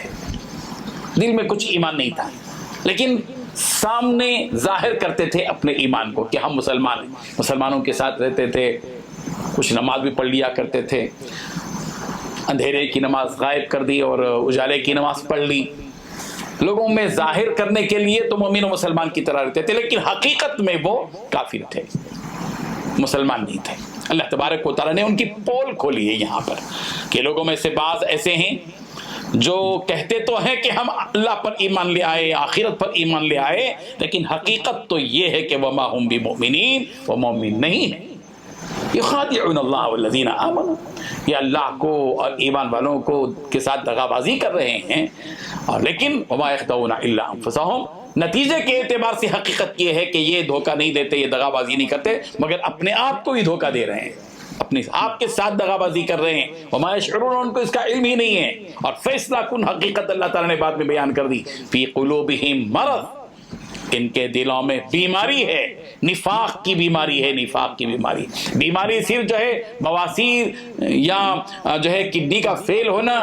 دل میں کچھ ایمان نہیں تھا، لیکن سامنے ظاہر کرتے تھے اپنے ایمان کو کہ ہم مسلمان ہیں، مسلمانوں کے ساتھ رہتے تھے، کچھ نماز بھی پڑھ لیا کرتے تھے، اندھیرے کی نماز غائب کر دی اور اجالے کی نماز پڑھ لی، لوگوں میں ظاہر کرنے کے لیے تو مومن و مسلمان کی طرح رہتے تھے، لیکن حقیقت میں وہ کافر تھے، مسلمان نہیں تھے۔ اللہ تبارک و تعالیٰ نے ان کی پول کھولی ہے یہاں پر کہ لوگوں میں سے بعض ایسے ہیں جو کہتے تو ہیں کہ ہم اللہ پر ایمان لے آئے، آخرت پر ایمان لے آئے، لیکن حقیقت تو یہ ہے کہ وما ہم بمؤمنین، وہ مومن نہیں ہیں۔ یخادعون اللہ والذین آمنوا، یہ اللہ کو اور ایمان والوں کو کے ساتھ دغا بازی کر رہے ہیں، اور لیکن وما یخدعون الا انفسهم، نتیجے کے اعتبار سے حقیقت یہ ہے کہ یہ دھوکہ نہیں دیتے، یہ دغا بازی نہیں کرتے، مگر اپنے آپ کو ہی دھوکہ دے رہے ہیں، اپنے آپ کے ساتھ دغا بازی کر رہے ہیں۔ وما یشعرون، ان کو اس کا علم ہی نہیں ہے۔ اور فیصلہ کن حقیقت اللہ تعالیٰ نے بعد میں بیان کر دی، فی قلوبہم مرض، ان کے دلوں میں بیماری ہے، نفاق کی بیماری ہے، نفاق کی بیماری۔ بیماری صرف جو ہے بواسیر یا جو ہے کڈنی کا فیل ہونا،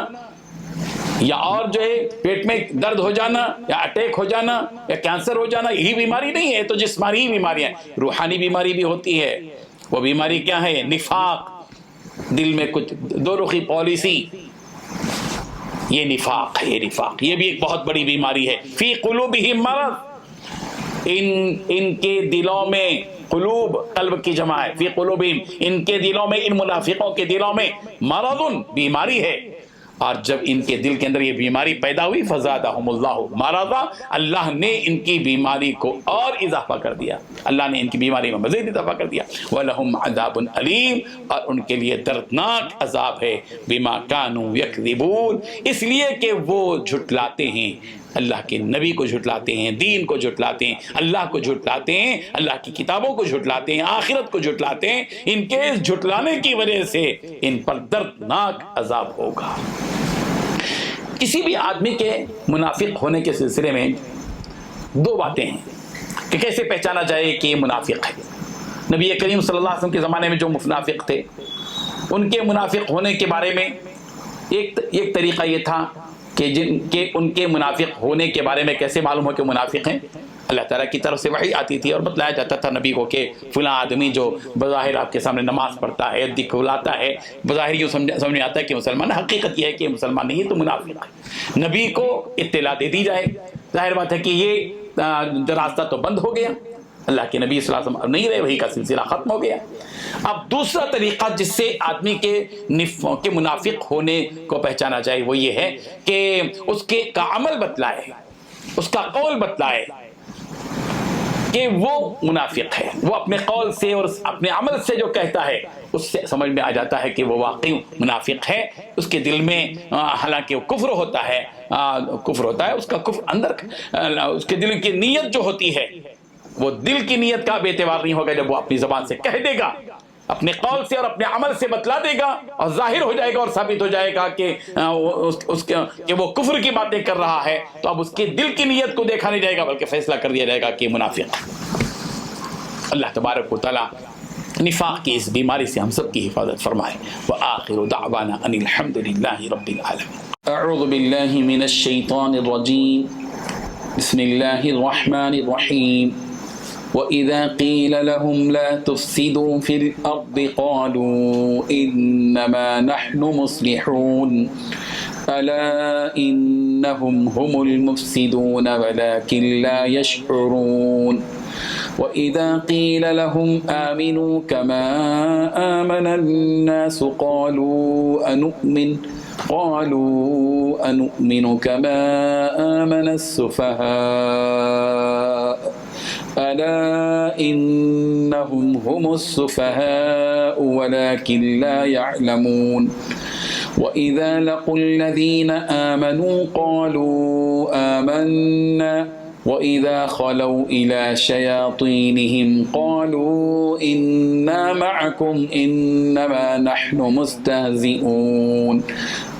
یا اور جو ہے پیٹ میں درد ہو جانا، یا اٹیک ہو جانا، یا کینسر ہو جانا، یہی بیماری نہیں ہے، تو جسمانی بیماریاں، روحانی بیماری بھی ہوتی ہے۔ وہ بیماری کیا ہے؟ نفاق، دل میں کچھ دو رخی پالیسی، یہ نفاق ہے، یہ نفاق، یہ بھی ایک بہت بڑی بیماری ہے۔ فی قلوبہم مرض، ان کے دلوں میں، قلوب قلب کی جمع ہے، فی قلوبہم، ان کے دلوں میں، ان منافقوں کے دلوں میں مرض، بیماری ہے۔ اور جب ان کے دل کے اندر یہ بیماری پیدا ہوئی، فزادہم اللہ مرضا، اللہ نے ان کی بیماری کو اور اضافہ کر دیا، اللہ نے ان کی بیماری میں مزید اضافہ کر دیا۔ وَلَهُمْ عَذَابٌ عَلِيمٌ، اور ان کے لیے دردناک عذاب ہے، بِمَا كَانُوا يَكْذِبُونَ، اس لیے کہ وہ جھٹلاتے ہیں اللہ کے نبی کو جھٹلاتے ہیں، دین کو جھٹلاتے ہیں، اللہ کو جھٹلاتے ہیں، اللہ کی کتابوں کو جھٹلاتے ہیں، آخرت کو جھٹلاتے ہیں، ان کے اس جھٹلانے کی وجہ سے ان پر دردناک عذاب ہوگا۔ کسی بھی آدمی کے منافق ہونے کے سلسلے میں دو باتیں ہیں کہ کیسے پہچانا جائے کہ یہ منافق ہے۔ نبی کریم صلی اللہ علیہ وسلم کے زمانے میں جو منافق تھے، ان کے منافق ہونے کے بارے میں ایک طریقہ یہ تھا کہ ان کے منافق ہونے کے بارے میں کیسے معلوم ہو کہ منافق ہیں؟ اللہ تعالیٰ کی طرف سے وحی آتی تھی اور بتلایا جاتا تھا نبی کو کہ فلاں آدمی جو بظاہر آپ کے سامنے نماز پڑھتا ہے، دکھلاتا ہے، بظاہر یہ سمجھ میں آتا ہے کہ مسلمان، حقیقت یہ ہے کہ مسلمان نہیں ہے تو منافق ہے۔ نبی کو اطلاع دے دی جائے، ظاہر بات ہے کہ یہ راستہ تو بند ہو گیا، اللہ کے نبی صلی اللہ علیہ وسلم نہیں رہے، وحی کا سلسلہ ختم ہو گیا۔ اب دوسرا طریقہ جس سے آدمی کے منافق ہونے کو پہچانا جائے وہ یہ ہے کہ اس کا عمل بتلائے، اس کا قول بتلائے کہ وہ منافق ہے۔ وہ اپنے قول سے اور اپنے عمل سے جو کہتا ہے اس سے سمجھ میں آ جاتا ہے کہ وہ واقعی منافق ہے۔ اس کے دل میں حالانکہ وہ کفر ہوتا ہے، اس کا کفر اندر، اس کے دل کی نیت جو ہوتی ہے وہ دل کی نیت کا بے اعتبار نہیں ہوگا۔ جب وہ اپنی زبان سے کہہ دے گا، اپنے قول سے اور اپنے عمل سے بتلا دے گا اور ظاہر ہو جائے گا اور ثابت ہو جائے گا کہ وہ کفر کی باتیں کر رہا ہے، تو اب اس کے دل کی نیت کو دیکھا نہیں جائے گا بلکہ فیصلہ کر دیا جائے گا کہ منافق۔ اللہ تبارک و تعالی نفاق کی اس بیماری سے ہم سب کی حفاظت فرمائے۔ وآخر دعوانا ان الحمد للہ رب العالمین۔ اعوذ باللہ من الشیطان الرجیم، بسم اللہ الرحمن الرحیم۔ وَإِذَا قِيلَ لَهُمْ لَا تُفْسِدُوا فِي الْأَرْضِ قَالُوا إِنَّمَا نَحْنُ مُصْلِحُونَ أَلَا إِنَّهُمْ هُمُ الْمُفْسِدُونَ وَلَكِنْ لَا يَشْعُرُونَ وَإِذَا قِيلَ لَهُمْ آمِنُوا كَمَا آمَنَ النَّاسُ قَالُوا أَنُؤْمِنُ كَمَا آمَنَ السُّفَهَاءُ ألا إنهم هم السفهاء ولكن لا يعلمون وإذا لقوا الذين آمنوا قالوا آمنا وإذا خلوا إلى شياطينهم قالوا إنا معكم إنما نحن مستهزئون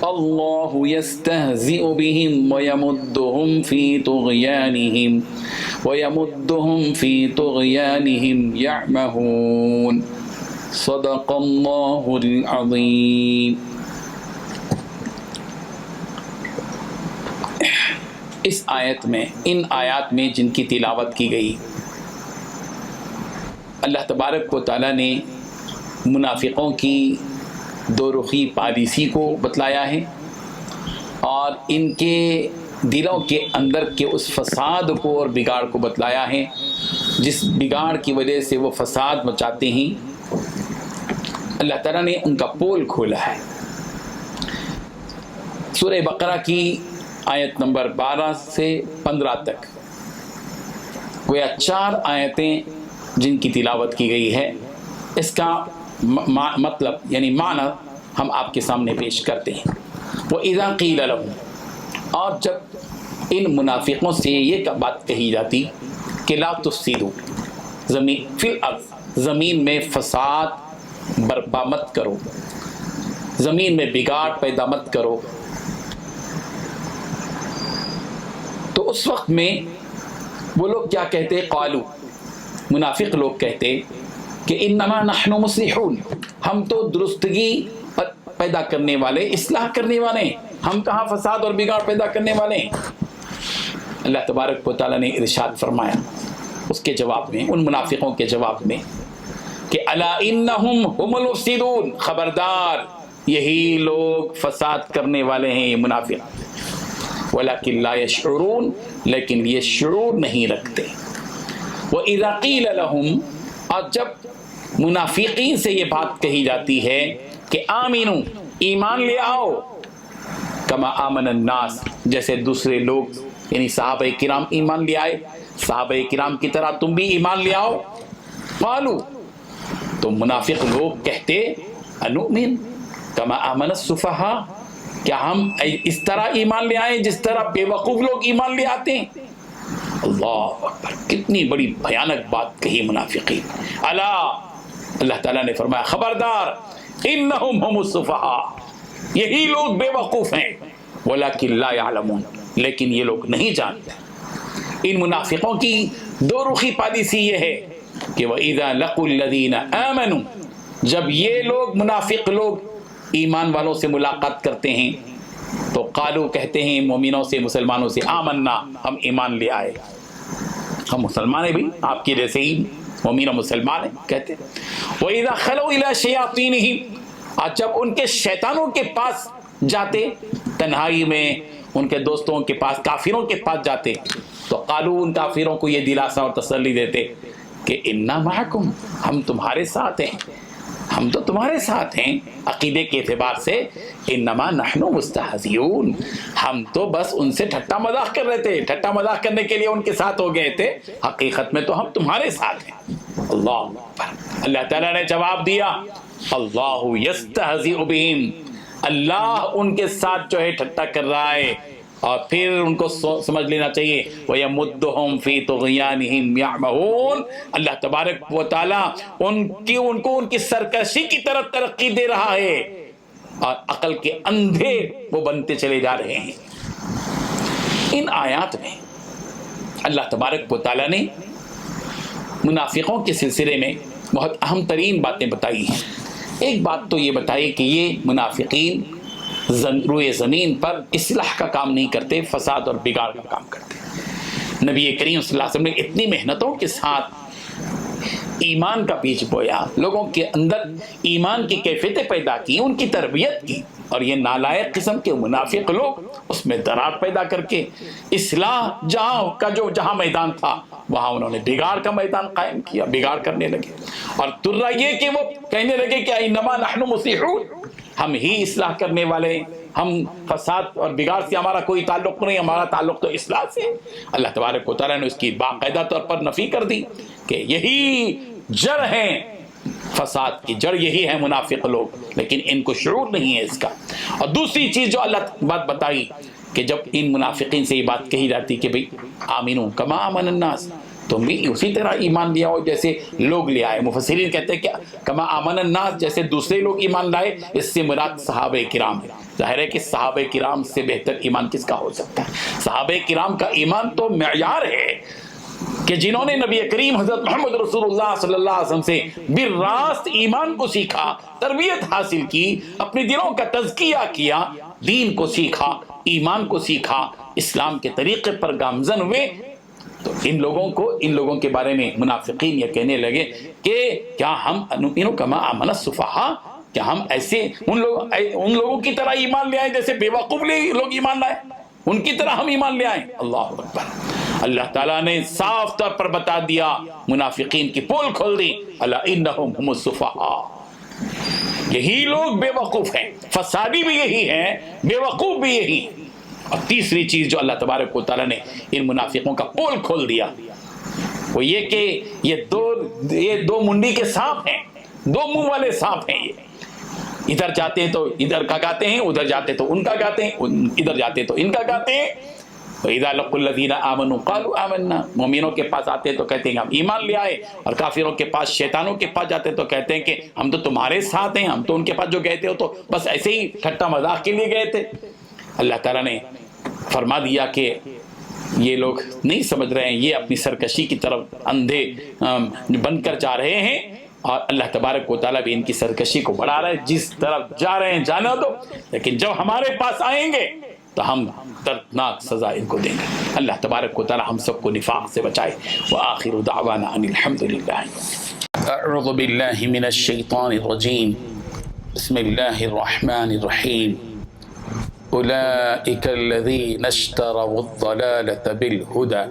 الله يستهزئ بهم ويمدهم في طغيانهم يعمهون صدق الله العظيم۔ اس آیت میں، ان آیات میں جن کی تلاوت کی گئی، اللہ تبارک و تعالیٰ نے منافقوں کی دو رخی پالیسی کو بتلایا ہے اور ان کے دلوں کے اندر کے اس فساد کو اور بگاڑ کو بتلایا ہے جس بگاڑ کی وجہ سے وہ فساد مچاتے ہیں۔ اللہ تعالیٰ نے ان کا پول کھولا ہے۔ سورہ بقرہ کی آیت نمبر 12 سے 15 تک گویا 4 آیتیں جن کی تلاوت کی گئی ہے، اس کا مطلب یعنی معنی ہم آپ کے سامنے پیش کرتے ہیں۔ وَإِذَا قِيلَ لَهُمْ، اور جب ان منافقوں سے یہ بات کہی جاتی کہ لا تفسدوا فی الارض، زمین میں فساد برپا مت کرو، زمین میں بگاڑ پیدا مت کرو، تو اس وقت میں وہ لوگ کیا کہتے؟ قالو، منافق لوگ کہتے کہ انما نحن مصلحون، ہم تو درستگی پیدا کرنے والے، اصلاح کرنے والے ہیں، ہم کہاں فساد اور بگاڑ پیدا کرنے والے ہیں۔ اللہ تبارک و تعالیٰ نے ارشاد فرمایا اس کے جواب میں، ان منافقوں کے جواب میں کہ الا انہم هم المفسدون، خبردار یہی لوگ فساد کرنے والے ہیں، یہ منافق، ولیکن لا یشعرون، لیکن یہ شعور نہیں رکھتے۔ وَإِذَا قِيلَ لَهُمْ، اور جب منافقین سے یہ بات کہی جاتی ہے کہ آمینو، ایمان لے آؤ، کما آمن الناس، جیسے دوسرے لوگ یعنی صحابہ کرام ایمان لے آئے، صحابہ کرام کی طرح تم بھی ایمان لے آؤ، قالو، تو منافق لوگ کہتے انؤمن کما آمن السفہاء، کیا ہم اس طرح ایمان لے آئیں جس طرح بے وقوف لوگ ایمان لے آتے ہیں؟ اللہ اکبر، کتنی بڑی بھیانک بات کہی منافقین۔ اللہ تعالیٰ نے فرمایا خبردار، انہم ہم السفہاء، یہی لوگ بے وقوف ہیں، ولکن لا یعلمون، لیکن یہ لوگ نہیں جانتے۔ ان منافقوں کی دو رخی پالیسی یہ ہے کہ وَإِذَا لَقُوا الَّذِينَ آمَنُوا، جب یہ لوگ منافق لوگ ایمان والوں سے ملاقات کرتے ہیں تو قالو کہتے ہیں مومنوں سے، مسلمانوں سے، آمنا، ہم ایمان لے آئے، ہم مسلمان ہیں بھی آپ کی جیسے ہی مومن و مسلمان ہیں کہتے ہیں۔ وَإِذَا خَلَوْا إِلَىٰ شَيَاطِينِهِمْ، اور جب ان کے شیطانوں کے پاس جاتے، تنہائی میں ان کے دوستوں کے پاس، کافروں کے پاس جاتے، تو قالو، ان کافروں کو یہ دلاسا اور تسلی دیتے کہ انا معکم، ہم تمہارے ساتھ ہیں، ہم تو تمہارے ساتھ ہیں عقیدے کے اعتبار سے، انما نحن مستہزئون، ہم تو بس ان سے ٹھٹا مذاق کر رہے تھے، ٹھٹا مذاق کرنے کے لیے ان کے ساتھ ہو گئے تھے، حقیقت میں تو ہم تمہارے ساتھ ہیں۔ اللہ اکبر، اللہ تعالیٰ نے جواب دیا اللہ یستہزئ بہم، اللہ ان کے ساتھ جو ہے ٹھٹا کر رہا ہے، اور پھر ان کو سمجھ لینا چاہیے وَيَمُدُّهُمْ فِي طُغْيَانِهِمْ يَعْمَهُونَ، اللہ تبارک و تعالیٰ ان کو ان کی سرکشی کی طرف ترقی دے رہا ہے، اور عقل کے اندھے وہ بنتے چلے جا رہے ہیں۔ ان آیات میں اللہ تبارک و تعالیٰ نے منافقوں کے سلسلے میں بہت اہم ترین باتیں بتائی ہیں۔ ایک بات تو یہ بتائی کہ یہ منافقین روئے زمین پر اصلاح کا کام نہیں کرتے، فساد اور بگاڑ کا کام کرتے۔ نبی کریم صلی اللہ علیہ وسلم نے اتنی محنتوں کے ساتھ ایمان کا بیج بویا، لوگوں کے اندر ایمان کی کیفیتیں پیدا کی، ان کی تربیت کی، اور یہ نالائق قسم کے منافق لوگ اس میں درار پیدا کر کے اصلاح جہاں میدان تھا وہاں انہوں نے بگاڑ کا میدان قائم کیا، بگاڑ کرنے لگے، اور ترا یہ کہ وہ کہنے لگے کہ انما نحن مصلحون، ہم ہی اصلاح کرنے والے ہیں، ہم فساد اور بگاڑ سے ہمارا کوئی تعلق نہیں، ہمارا تعلق تو اصلاح سے۔ اللہ تبارک و تعالیٰ نے اس کی باقاعدہ طور پر نفی کر دی کہ یہی جڑ ہیں، فساد کی جڑ یہی ہے منافق لوگ، لیکن ان کو شعور نہیں ہے اس کا۔ اور دوسری چیز جو اللہ بات بتائی کہ جب ان منافقین سے یہ بات کہی جاتی کہ بھئی آمنو کما آمن الناس، تم بھی اسی طرح ایمان لے آؤ جیسے لوگ لے آئے۔ مفسرین کہتے ہیں کہ کما آمن الناس، جیسے دوسرے لوگ ایمان لائے، اس سے مراد صحابہ کرام ہے۔ ظاہر ہے کہ صحابہ کرام سے بہتر ایمان کس کا ہو سکتا ہے؟ صحابہ کرام کا ایمان تو معیار ہے کہ جنہوں نے نبی کریم حضرت محمد رسول اللہ صلی اللہ علیہ وسلم سے بالراست ایمان کو سیکھا، تربیت حاصل کی، اپنے دلوں کا تزکیہ کیا، دین کو سیکھا، ایمان کو سیکھا، اسلام کے طریقے پر گامزن ہوئے، تو ان لوگوں کے بارے میں منافقین یہ کہنے لگے کہ کیا ہم نؤمن کما آمن السفہاء، کیا ہم ایسے ان لوگوں کی طرح ایمان لے آئیں جیسے بے وقوف لوگ ایمان لائے، ان کی طرح ہم ایمان لے آئیں؟ اللہ اکبر، اللہ تعالیٰ نے صاف طور پر بتا دیا، منافقین کی پول کھول دی، الا انہم ہم السفہاء، یہی لوگ بے وقوف ہیں، فسادی بھی یہی ہیں، بے وقوف بھی یہی ہیں۔ اور تیسری چیز جو اللہ تبارک و تعالیٰ نے ان منافقوں کا پول کھول دیا وہ یہ کہ یہ دو منڈی کے سانپ ہیں، دو منہ والے سانپ ہیں، یہ ادھر جاتے ہیں تو ادھر کا گاتے ہیں، ادھر جاتے تو ان کا گاتے ہیں، ادھر جاتے تو ان کا گاتے ہیں۔ وَإِذَا لَقُوا الَّذِينَ آمَنُوا قَالُوا آمَنَّا، مومنوں کے پاس آتے تو کہتے ہیں ہم ایمان لے آئے، اور کافروں کے پاس، شیطانوں کے پاس جاتے تو کہتے ہیں کہ ہم تو تمہارے ساتھ ہیں، ہم تو ان کے پاس جو گئے تھے وہ تو بس ایسے ہی ٹھٹا مذاق کے لیے گئے تھے۔ اللہ تعالیٰ نے فرما دیا کہ یہ لوگ نہیں سمجھ رہے ہیں، یہ اپنی سرکشی کی طرف اندھے بن کر جا رہے ہیں، اور اللہ تبارک و تعالیٰ بھی ان کی سرکشی کو بڑھا رہا ہے، جس طرف جا رہے ہیں جانے دو، لیکن جب ہمارے پاس آئیں گے تو ہم دردناک سزا ان کو دیں گے۔ اللہ تبارک و تعالیٰ ہم سب کو نفاق سے بچائے۔ وآخر دعوانا ان الحمدللہ۔ اعوذ باللہ من الشیطان الرجیم، بسم اللہ الرحمن الرحیم۔ أولئك الذين اشتروا الضلالة بالهدى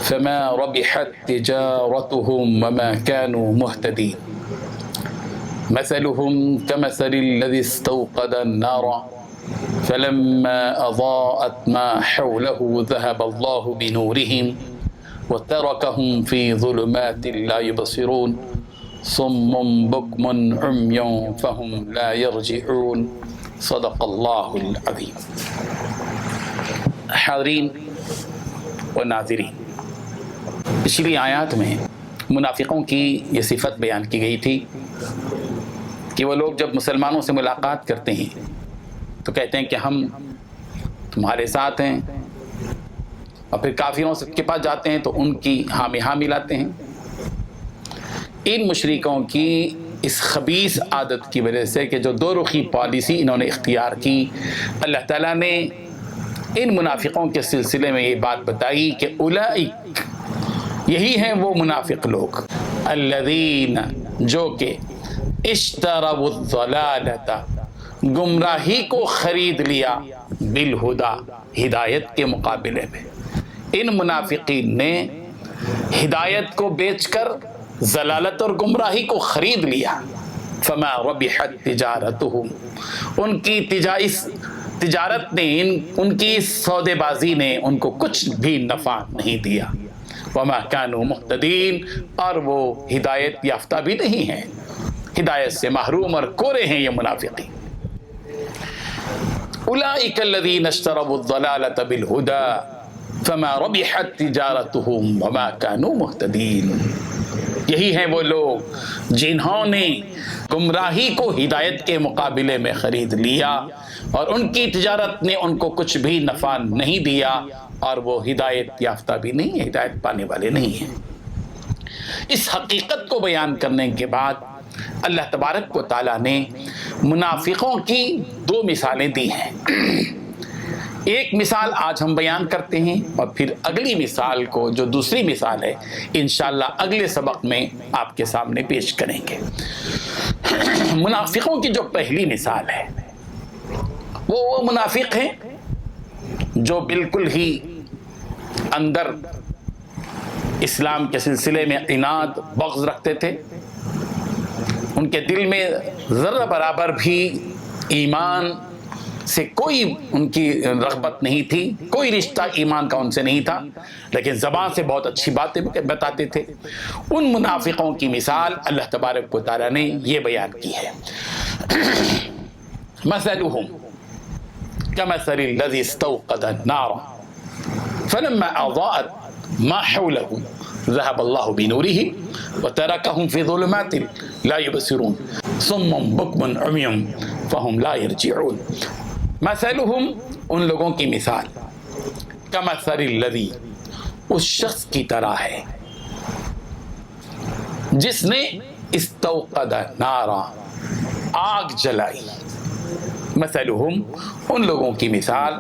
فما ربحت تجارتهم وما كانوا مهتدين مثلهم كمثل الذي استوقد النار فلما أضاءت ما حوله ذهب الله بنورهم وتركهم في ظلمات لا يبصرون صم بكم عمي فهم لا يرجعون صدق اللہ العظیم۔ حاضرین و ناظرین، پچھلی آیات میں منافقوں کی یہ صفت بیان کی گئی تھی کہ وہ لوگ جب مسلمانوں سے ملاقات کرتے ہیں تو کہتے ہیں کہ ہم تمہارے ساتھ ہیں، اور پھر کافروں کے پاس جاتے ہیں تو ان کی حامی حامی لاتے ہیں۔ ان مشرکوں کی اس خبیث عادت کی وجہ سے کہ جو دو رخی پالیسی انہوں نے اختیار کی، اللہ تعالیٰ نے ان منافقوں کے سلسلے میں یہ بات بتائی کہ اولئک، یہی ہیں وہ منافق لوگ، الذین، جو کہ اشتروا الضلالۃ، گمراہی کو خرید لیا، بالہدا، ہدایت کے مقابلے میں۔ ان منافقین نے ہدایت کو بیچ کر ضلالت اور گمراہی کو خرید لیا۔ فما ربحت تجارتہم، ان کی تجارت نے، ان کی سودے بازی نے ان کو کچھ بھی نفع نہیں دیا۔ وما كانوا مهتدین، اور وہ ہدایت یافتہ بھی نہیں ہیں، ہدایت سے محروم اور کورے ہیں یہ منافقین۔ اولئک الذین اشتروا الضلالۃ بالہدی فما ربحت تجارتہم وما كانوا مهتدین، یہی ہیں وہ لوگ جنہوں نے گمراہی کو ہدایت کے مقابلے میں خرید لیا اور ان کی تجارت نے ان کو کچھ بھی نفع نہیں دیا، اور وہ ہدایت یافتہ بھی نہیں ہیں، ہدایت پانے والے نہیں ہیں۔ اس حقیقت کو بیان کرنے کے بعد اللہ تبارک و تعالیٰ نے منافقوں کی دو مثالیں دی ہیں۔ ایک مثال آج ہم بیان کرتے ہیں، اور پھر اگلی مثال کو، جو دوسری مثال ہے، انشاءاللہ اگلے سبق میں آپ کے سامنے پیش کریں گے۔ منافقوں کی جو پہلی مثال ہے، وہ منافق ہیں جو بالکل ہی اندر اسلام کے سلسلے میں عناد، بغض رکھتے تھے۔ ان کے دل میں ذرہ برابر بھی ایمان سے کوئی ان کی رغبت نہیں تھی، کوئی رشتہ ایمان کا ان سے نہیں تھا، لیکن زبان سے بہت اچھی باتیں بتاتے تھے۔ ان منافقوں کی مثال اللہ تبارک و تعالیٰ نے یہ بیان کی ہے۔ مثلهم كمثل الذي استوقد النار فلما أضاءت ما حوله ذهب الله بنورهم وتركهم في ظلمات لا يبصرون صم بكم عمي فهم لا يرجعون۔ مثلهم، ان لوگوں کی مثال، كمثل الذي، اس شخص کی طرح ہے جس نے استوقد نارا، آگ جلائی۔ مثلهم، ان لوگوں کی مثال،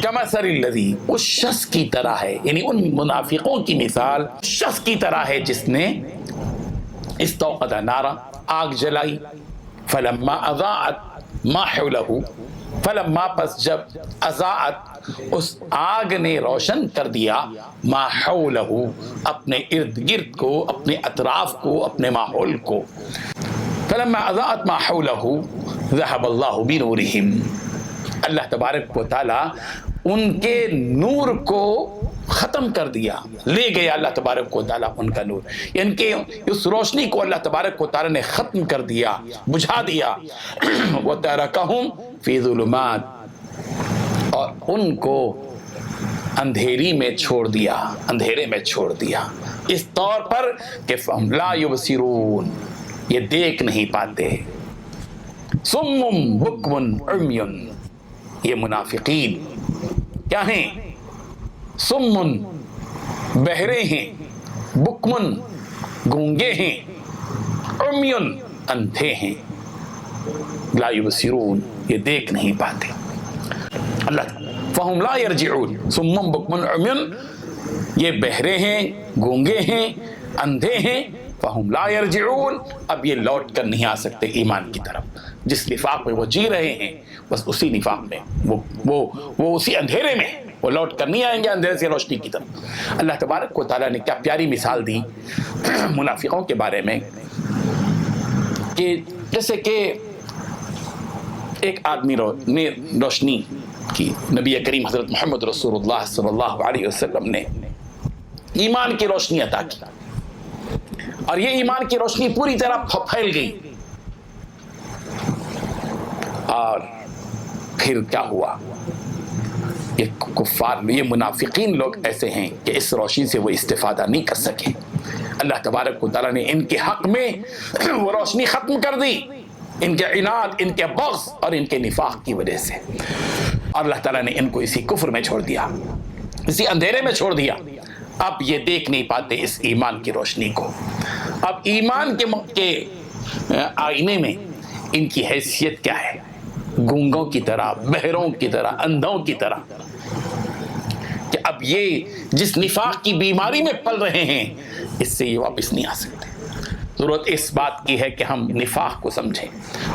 کمثل الذی، اس شخص کی طرح ہے، یعنی ان منافقوں کی مثال شخص کی طرح ہے جس نے استوقد نارا، آگ جلائی، فلما اضاءت ما حولہ، فلما، پس جب، اضاءت، اس آگ نے روشن کر دیا، ما حولہ، اپنے ارد گرد کو، اپنے اطراف کو، اپنے ماحول کو، فلما اضاءت ما حولہ ذهب اللہ بنورہم، اللہ تبارک و تعالی ان کے نور کو ختم کر دیا، لے گیا اللہ تبارک و تعالیٰ ان کا نور، ان کے اس روشنی کو اللہ تبارک و تعالیٰ نے ختم کر دیا، بجھا دیا۔ وَتَرَكَهُمْ فِي ظُلُمَاتٍ، اور ان کو اندھیری میں چھوڑ دیا، اندھیرے میں چھوڑ دیا، اس طور پر کہ فَهُمْ لَا يُبْصِرُونَ، یہ دیکھ نہیں پاتے۔ صُمٌّ بُكْمٌ عُمْيٌ، یہ منافقین کیا ہیں؟ سمن، بہرے ہیں، بکمن، گونگے ہیں، عمیون، اندھے ہیں، لا یبصرون، یہ دیکھ نہیں پاتے۔ اللہ فہم لا یرجعون، سمن بکمن عمیون، یہ بہرے ہیں، گونگے ہیں، اندھے ہیں، فہم لا یرجعون، اب یہ لوٹ کر نہیں آ سکتے ایمان کی طرف۔ جس نفاق میں وہ جی رہے ہیں، بس اسی نفاق میں وہ اسی اندھیرے میں وہ لوٹ کر نہیں آئیں گے، اندھیرے سے روشنی کی طرف۔ اللہ تبارک و تعالیٰ نے کیا پیاری مثال دی منافقوں کے بارے میں، کہ جیسے کہ ایک آدمی نے روشنی کی، نبی کریم حضرت محمد رسول اللہ صلی اللہ علیہ وسلم نے ایمان کی روشنی عطا کی، اور یہ ایمان کی روشنی پوری طرح پھیل گئی، اور پھر کیا ہوا؟ یہ کفار، یہ منافقین لوگ ایسے ہیں کہ اس روشنی سے وہ استفادہ نہیں کر سکے. اللہ تبارک و تعالیٰ نے ان کے حق میں وہ روشنی ختم کر دی، ان کے عناد، ان کے بغض اور ان کے نفاق کی وجہ سے. اور اللہ تعالیٰ نے ان کو اسی کفر میں چھوڑ دیا، اسی اندھیرے میں چھوڑ دیا. اب یہ دیکھ نہیں پاتے اس ایمان کی روشنی کو. اب ایمان کے آئینے میں ان کی حیثیت کیا ہے؟ گونگوں کی طرح، بہروں کی طرح، اندھوں کی طرح. کہ اب یہ جس نفاق کی بیماری میں پل رہے ہیں اس سے یہ واپس نہیں آ سکتے. ضرورت اس بات کی ہے کہ ہم نفاق کو سمجھیں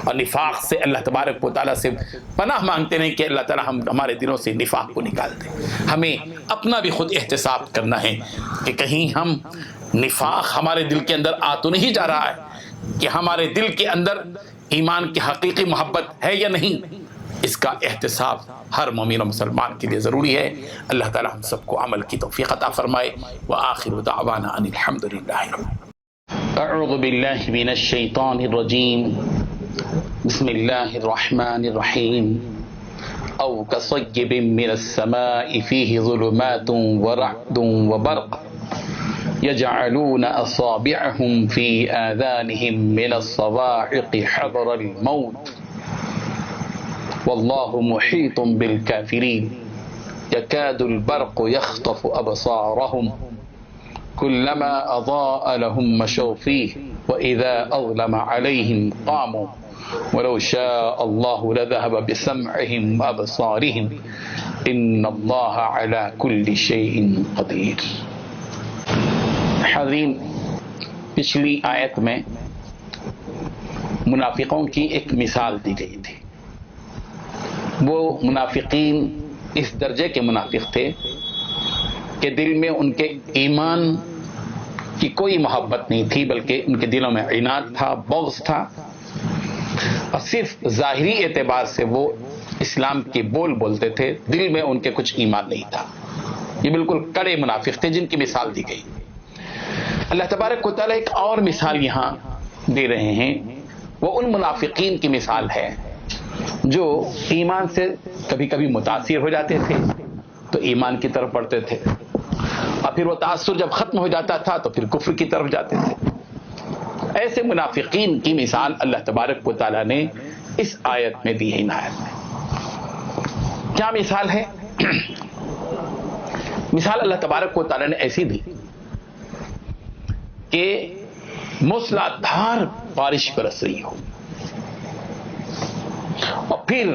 اور نفاق سے اللہ تبارک و تعالیٰ سے پناہ مانگتے رہیں کہ اللہ تعالیٰ ہمارے دلوں سے نفاق کو نکال دے. ہمیں اپنا بھی خود احتساب کرنا ہے کہ کہیں ہم نفاق ہمارے دل کے اندر آ تو نہیں جا رہا ہے، کہ ہمارے دل کے اندر ایمان کی حقیقی محبت ہے یا نہیں. اس کا احتساب ہر مومن و مسلمان کے لیے ضروری ہے. اللہ تعالیٰ ہم سب کو عمل کی توفیق عطا فرمائے. وآخر دعوانا ان الحمد للہ. اعوذ باللہ من الشیطان الرجیم. بسم اللہ الرحمن الرحیم. او کصیب من السماء فیہ ظلمات ورعد وبرق يجعلون أصابعهم في آذانهم من الصواعق حذر الموت والله محيط بالكافرين يكاد البرق يخطف أبصارهم كلما أضاء لهم مشوا فيه وإذا أظلم عليهم قاموا ولو شاء الله لذهب بسمعهم وأبصارهم إن الله على كل شيء قدير. حاضرین، پچھلی آیت میں منافقوں کی ایک مثال دی گئی تھی. وہ منافقین اس درجے کے منافق تھے کہ دل میں ان کے ایمان کی کوئی محبت نہیں تھی، بلکہ ان کے دلوں میں عناد تھا، بغض تھا، اور صرف ظاہری اعتبار سے وہ اسلام کے بول بولتے تھے، دل میں ان کے کچھ ایمان نہیں تھا. یہ بالکل کڑے منافق تھے جن کی مثال دی گئی. اللہ تبارک و تعالیٰ ایک اور مثال یہاں دے رہے ہیں. وہ ان منافقین کی مثال ہے جو ایمان سے کبھی کبھی متاثر ہو جاتے تھے تو ایمان کی طرف بڑھتے تھے، اور پھر وہ تاثر جب ختم ہو جاتا تھا تو پھر کفر کی طرف جاتے تھے. ایسے منافقین کی مثال اللہ تبارک و تعالیٰ نے اس آیت میں دی ہے. ان آیت میں کیا مثال ہے؟ مثال اللہ تبارک و تعالیٰ نے ایسی دی کہ موسلادھار بارش برس رہی ہو، اور پھر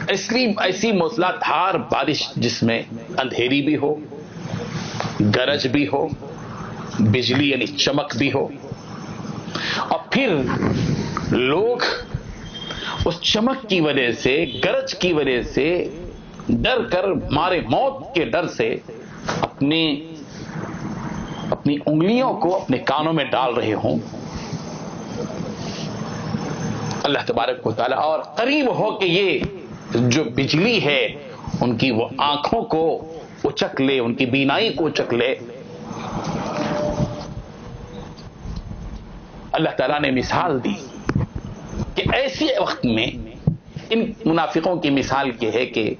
ایسی موسلادھار بارش جس میں اندھیری بھی ہو، گرج بھی ہو، بجلی یعنی چمک بھی ہو، اور پھر لوگ اس چمک کی وجہ سے، گرج کی وجہ سے ڈر کر مارے موت کے ڈر سے اپنی انگلیوں کو اپنے کانوں میں ڈال رہے ہوں. اللہ تبارک و تعالیٰ اور قریب ہو کہ یہ جو بجلی ہے ان کی وہ آنکھوں کو اچک لے، ان کی بینائی کو اچک لے. اللہ تعالیٰ نے مثال دی کہ ایسے وقت میں ان منافقوں کی مثال یہ ہے کہ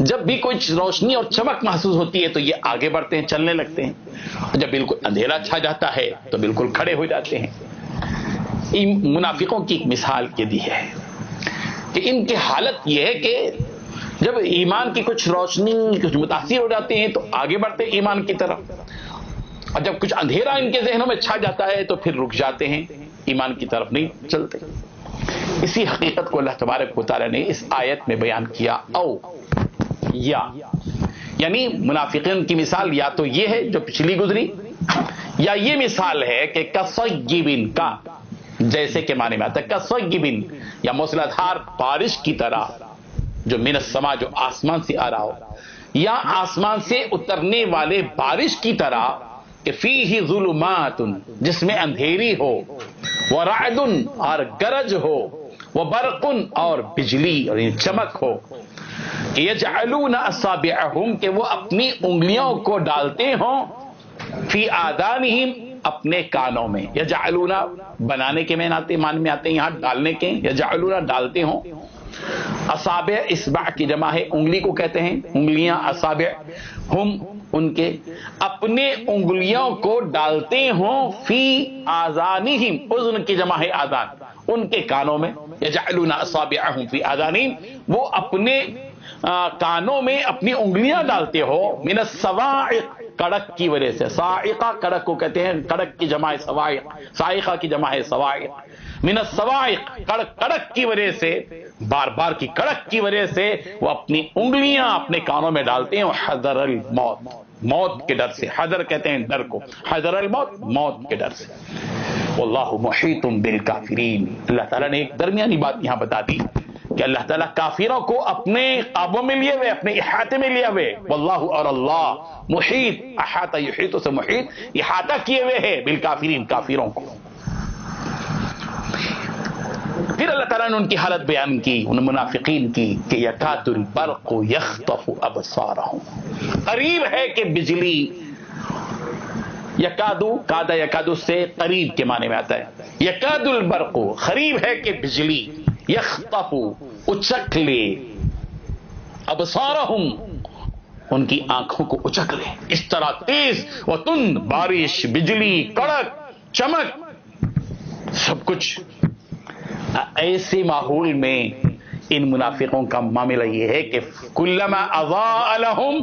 جب بھی کوئی روشنی اور چمک محسوس ہوتی ہے تو یہ آگے بڑھتے ہیں، چلنے لگتے ہیں، اور جب بالکل اندھیرا چھا جاتا ہے تو بالکل کھڑے ہو جاتے ہیں. ان منافقوں کی ایک مثال یہ دی ہے کہ ان کی حالت یہ ہے کہ جب ایمان کی کچھ روشنی کچھ متاثر ہو جاتے ہیں تو آگے بڑھتے ہیں ایمان کی طرف، اور جب کچھ اندھیرا ان کے ذہنوں میں چھا جاتا ہے تو پھر رک جاتے ہیں، ایمان کی طرف نہیں چلتے. اسی حقیقت کو اللہ تبارک و تعالیٰ نے اس آیت میں بیان کیا. او یعنی منافقین کی مثال یا تو یہ ہے جو پچھلی گزری، یا یہ مثال ہے کہ کصیبن کا، جیسے کہ معنی میں آتا ہے کصیبن، یا موسلادھار بارش کی طرح جو من السما، جو آسمان سے آ رہا ہو، یا آسمان سے اترنے والے بارش کی طرح کہ فیہ ظلمات، جس میں اندھیری ہو، ورعد اور گرج ہو، وبرق اور بجلی اور چمک ہو، کہ یجعلون اصابعہم، کہ وہ اپنی انگلیوں کو ڈالتے ہوں، فی آذانہم، اپنے کانوں میں. یجعلون بنانے کے مان میں آتے ہیں یہاں ڈالنے کے. یجعلون ڈالتے ہوں. اصابع اصبع کی جمع ہے انگلی کو کہتے ہیں. انگلیاں اصابع. ہم ان کے اپنے انگلیوں کو ڈالتے ہوں فی آذانہم. اذن کی جمع ہے آذان. ان کے کانوں میں. یجعلون اصابعہم فی آذانہم. وہ اپنے کانوں میں اپنی انگلیاں ڈالتے ہو. من الصواعق کڑک کی وجہ سے. صاعقہ کڑک کو کہتے ہیں. کڑک کی جمع ہے صواعق. صاعقہ کی جمع ہے صواعق. من الصواعق کڑک کی وجہ سے, بار بار کی کڑک کی وجہ سے وہ اپنی انگلیاں اپنے کانوں میں ڈالتے ہیں. حذر الموت, موت کے ڈر سے. حذر کہتے ہیں ڈر کو. حذر الموت, موت کے ڈر سے. واللہ محیط بالکافرین. اللہ تعالیٰ نے ایک درمیانی بات یہاں بتا دی کہ اللہ تعالیٰ کافروں کو اپنے قابو میں لیے ہوئے, اپنے احاطے میں لیے ہوئے. واللہ اور اللہ محیط, احاطہ یحیط سے محیط, احاطہ کیے ہوئے ہے بالکافرین, کافروں کو. پھر اللہ تعالیٰ نے ان کی حالت بیان کی, ان منافقین کی, کہ یکاد البرق یخطف ابصارہم. قریب ہے کہ بجلی. یکادو, کادا یکادو سے قریب کے معنی میں آتا ہے. یکاد البرق قریب ہے کہ بجلی, یخطف اچک لے, ابصارہم ان کی آنکھوں کو اچک لے. اس طرح تیز و تند بارش, بجلی, کڑک, چمک, سب کچھ. ایسے ماحول میں ان منافقوں کا معاملہ یہ ہے کہ کلما اضاء لهم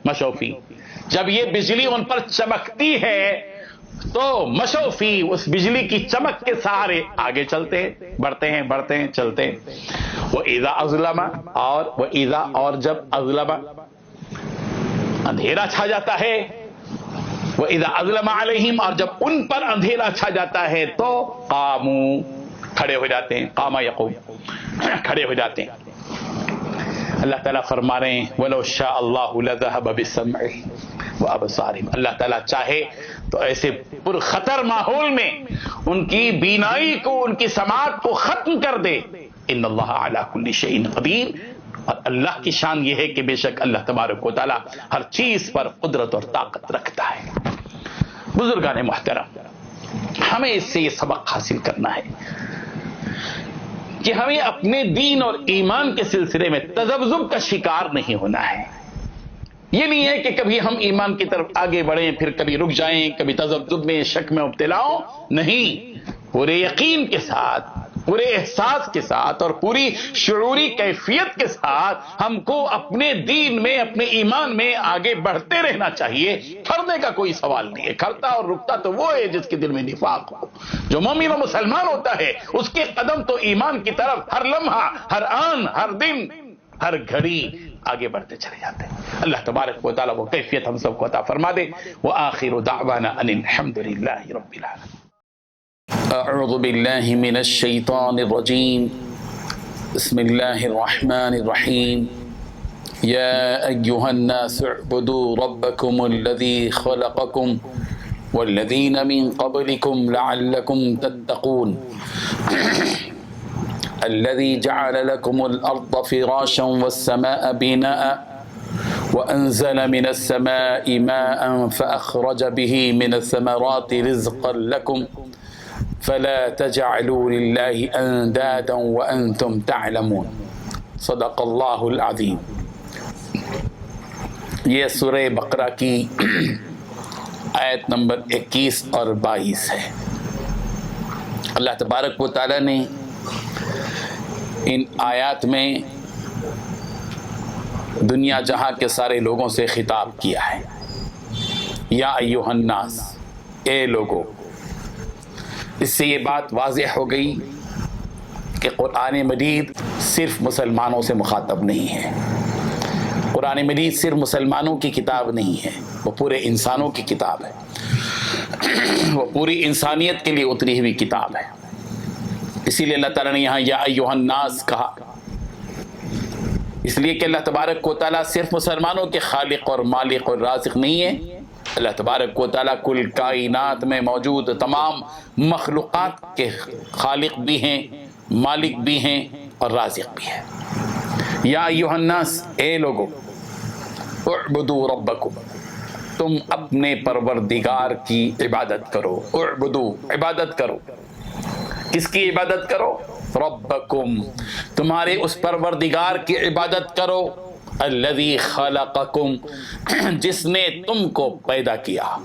مشوا فی. جب یہ بجلی ان پر چمکتی ہے تو مشوا فی, اس بجلی کی چمک کے سہارے آگے چلتے ہیں, بڑھتے ہیں, چلتے ہیں. وَإِذَا أَظْلَمَ اور جب اظلم اندھیرا چھا جاتا ہے. وَإِذَا أَظْلَمَ عَلَيْهِمْ اور جب ان پر اندھیرا چھا جاتا ہے تو قاموا کھڑے ہو جاتے ہیں. قام یقوم, کھڑے ہو جاتے ہیں. اللہ تعالیٰ فرما رہے ہیں وَلَوْ شَاءَ اللَّهُ لَذَهَبَ بِالسَّمْعِ وَأَبْصَارِهِمْ. اللہ تعالیٰ چاہے تو ایسے پر خطر ماحول میں ان کی بینائی کو, ان کی سماعت کو ختم کر دے. ان اللہ علی کل شیء قدیر. اور اللہ کی شان یہ ہے کہ بے شک اللہ تبارک و تعالیٰ ہر چیز پر قدرت اور طاقت رکھتا ہے. بزرگان محترم, ہمیں اس سے یہ سبق حاصل کرنا ہے کہ ہمیں اپنے دین اور ایمان کے سلسلے میں تذبذب کا شکار نہیں ہونا ہے. یہ نہیں ہے کہ کبھی ہم ایمان کی طرف آگے بڑھیں, پھر کبھی رک جائیں, کبھی تذبذب میں, شک میں مبتلا ہوں. نہیں, پورے یقین کے ساتھ, پورے احساس کے ساتھ اور پوری شعوری کیفیت کے ساتھ ہم کو اپنے دین میں, اپنے ایمان میں آگے بڑھتے رہنا چاہیے. تھرنے کا کوئی سوال نہیں ہے. کھڑتا اور رکتا تو وہ ہے جس کے دل میں نفاق ہو. جو مومن و مسلمان ہوتا ہے اس کے قدم تو ایمان کی طرف ہر لمحہ, ہر آن, ہر دن, ہر گھڑی آگے بڑھتے چلے جاتے ہیں. اللہ تبارک و تعالیٰ وہ کیفیت ہم سب کو عطا فرما دے. وآخر دعوانا ان الحمد للہ رب العالمین. اعوذ باللہ من الشیطان الرجیم. بسم اللہ الرحمن الرحیم. یا ایہا الناس اعبدوا ربکم الذی خلقکم والذین من قبلکم لعلکم تتقون. الذي جعل لكم الأرض فراشا والسماء بناء وأنزل من السماء ماء فأخرج به من الثمرات رزقا لكم فلا تجعلوا لله أندادا وأنتم تعلمون. صدق اللہ العظیم. یہ سورہ بقرہ کی آیت نمبر 21 اور 22 ہے. اللہ تبارک و تعالی نے ان آیات میں دنیا جہاں کے سارے لوگوں سے خطاب کیا ہے. یا ایھا الناس, اے لوگو. اس سے یہ بات واضح ہو گئی کہ قرآن مجید صرف مسلمانوں سے مخاطب نہیں ہے. قرآن مجید صرف مسلمانوں کی کتاب نہیں ہے, وہ پورے انسانوں کی کتاب ہے. وہ پوری انسانیت کے لیے اتری ہوئی کتاب ہے. اسی لیے اللہ تعالیٰ نے یہاں یا ایھا الناس کہا, اس لیے کہ اللہ تبارک و تعالیٰ صرف مسلمانوں کے خالق اور مالک اور رازق نہیں ہے. اللہ تبارک و تعالیٰ کل کائنات میں موجود تمام مخلوقات کے خالق بھی ہیں, مالک بھی ہیں اور رازق بھی ہیں. یا ایھا الناس, اے لوگو, اعبدوا ربکم, تم اپنے پروردگار کی عبادت کرو، اعبدو عبادت کرو، کس کی عبادت کرو؟ ربکم تمہارے اس پروردگار کی عبادت کرو، الذی خلقکم جس نے تم کو پیدا کیا،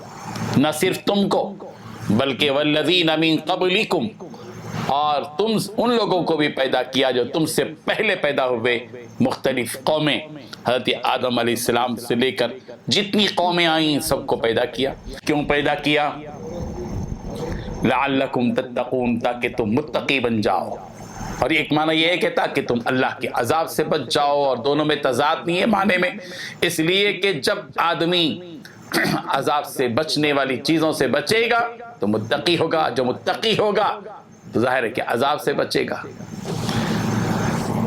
نہ صرف تم کو بلکہ والذین من قبلکم اور تم ان لوگوں کو بھی پیدا کیا جو تم سے پہلے پیدا ہوئے، مختلف قومیں، حضرت آدم علیہ السلام سے لے کر جتنی قومیں آئیں سب کو پیدا کیا۔ کیوں پیدا کیا؟ لعلکم تتقون تاکہ تم متقی بن جاؤ، اور ایک معنی یہ ہے کہ تاکہ تم اللہ کے عذاب سے بچ جاؤ، اور دونوں میں تضاد نہیں ہے معنی میں، اس لیے کہ جب آدمی عذاب سے بچنے والی چیزوں سے بچے گا تو متقی ہوگا، جو متقی ہوگا تو ظاہر ہے کہ عذاب سے بچے گا۔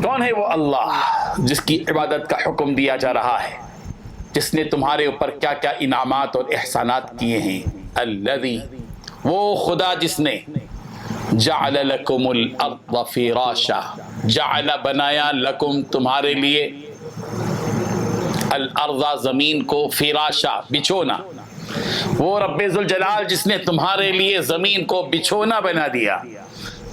کون ہے وہ اللہ جس کی عبادت کا حکم دیا جا رہا ہے، جس نے تمہارے اوپر کیا کیا انعامات اور احسانات کیے ہیں؟ الذی وہ خدا جس نے جعل لکم الارض فراشا، جعل بنایا لکم تمہارے لیے، الارض زمین کو، فراشا بچھونا، وہ رب ذوالجلال جس نے تمہارے لیے زمین کو بچھونا بنا دیا،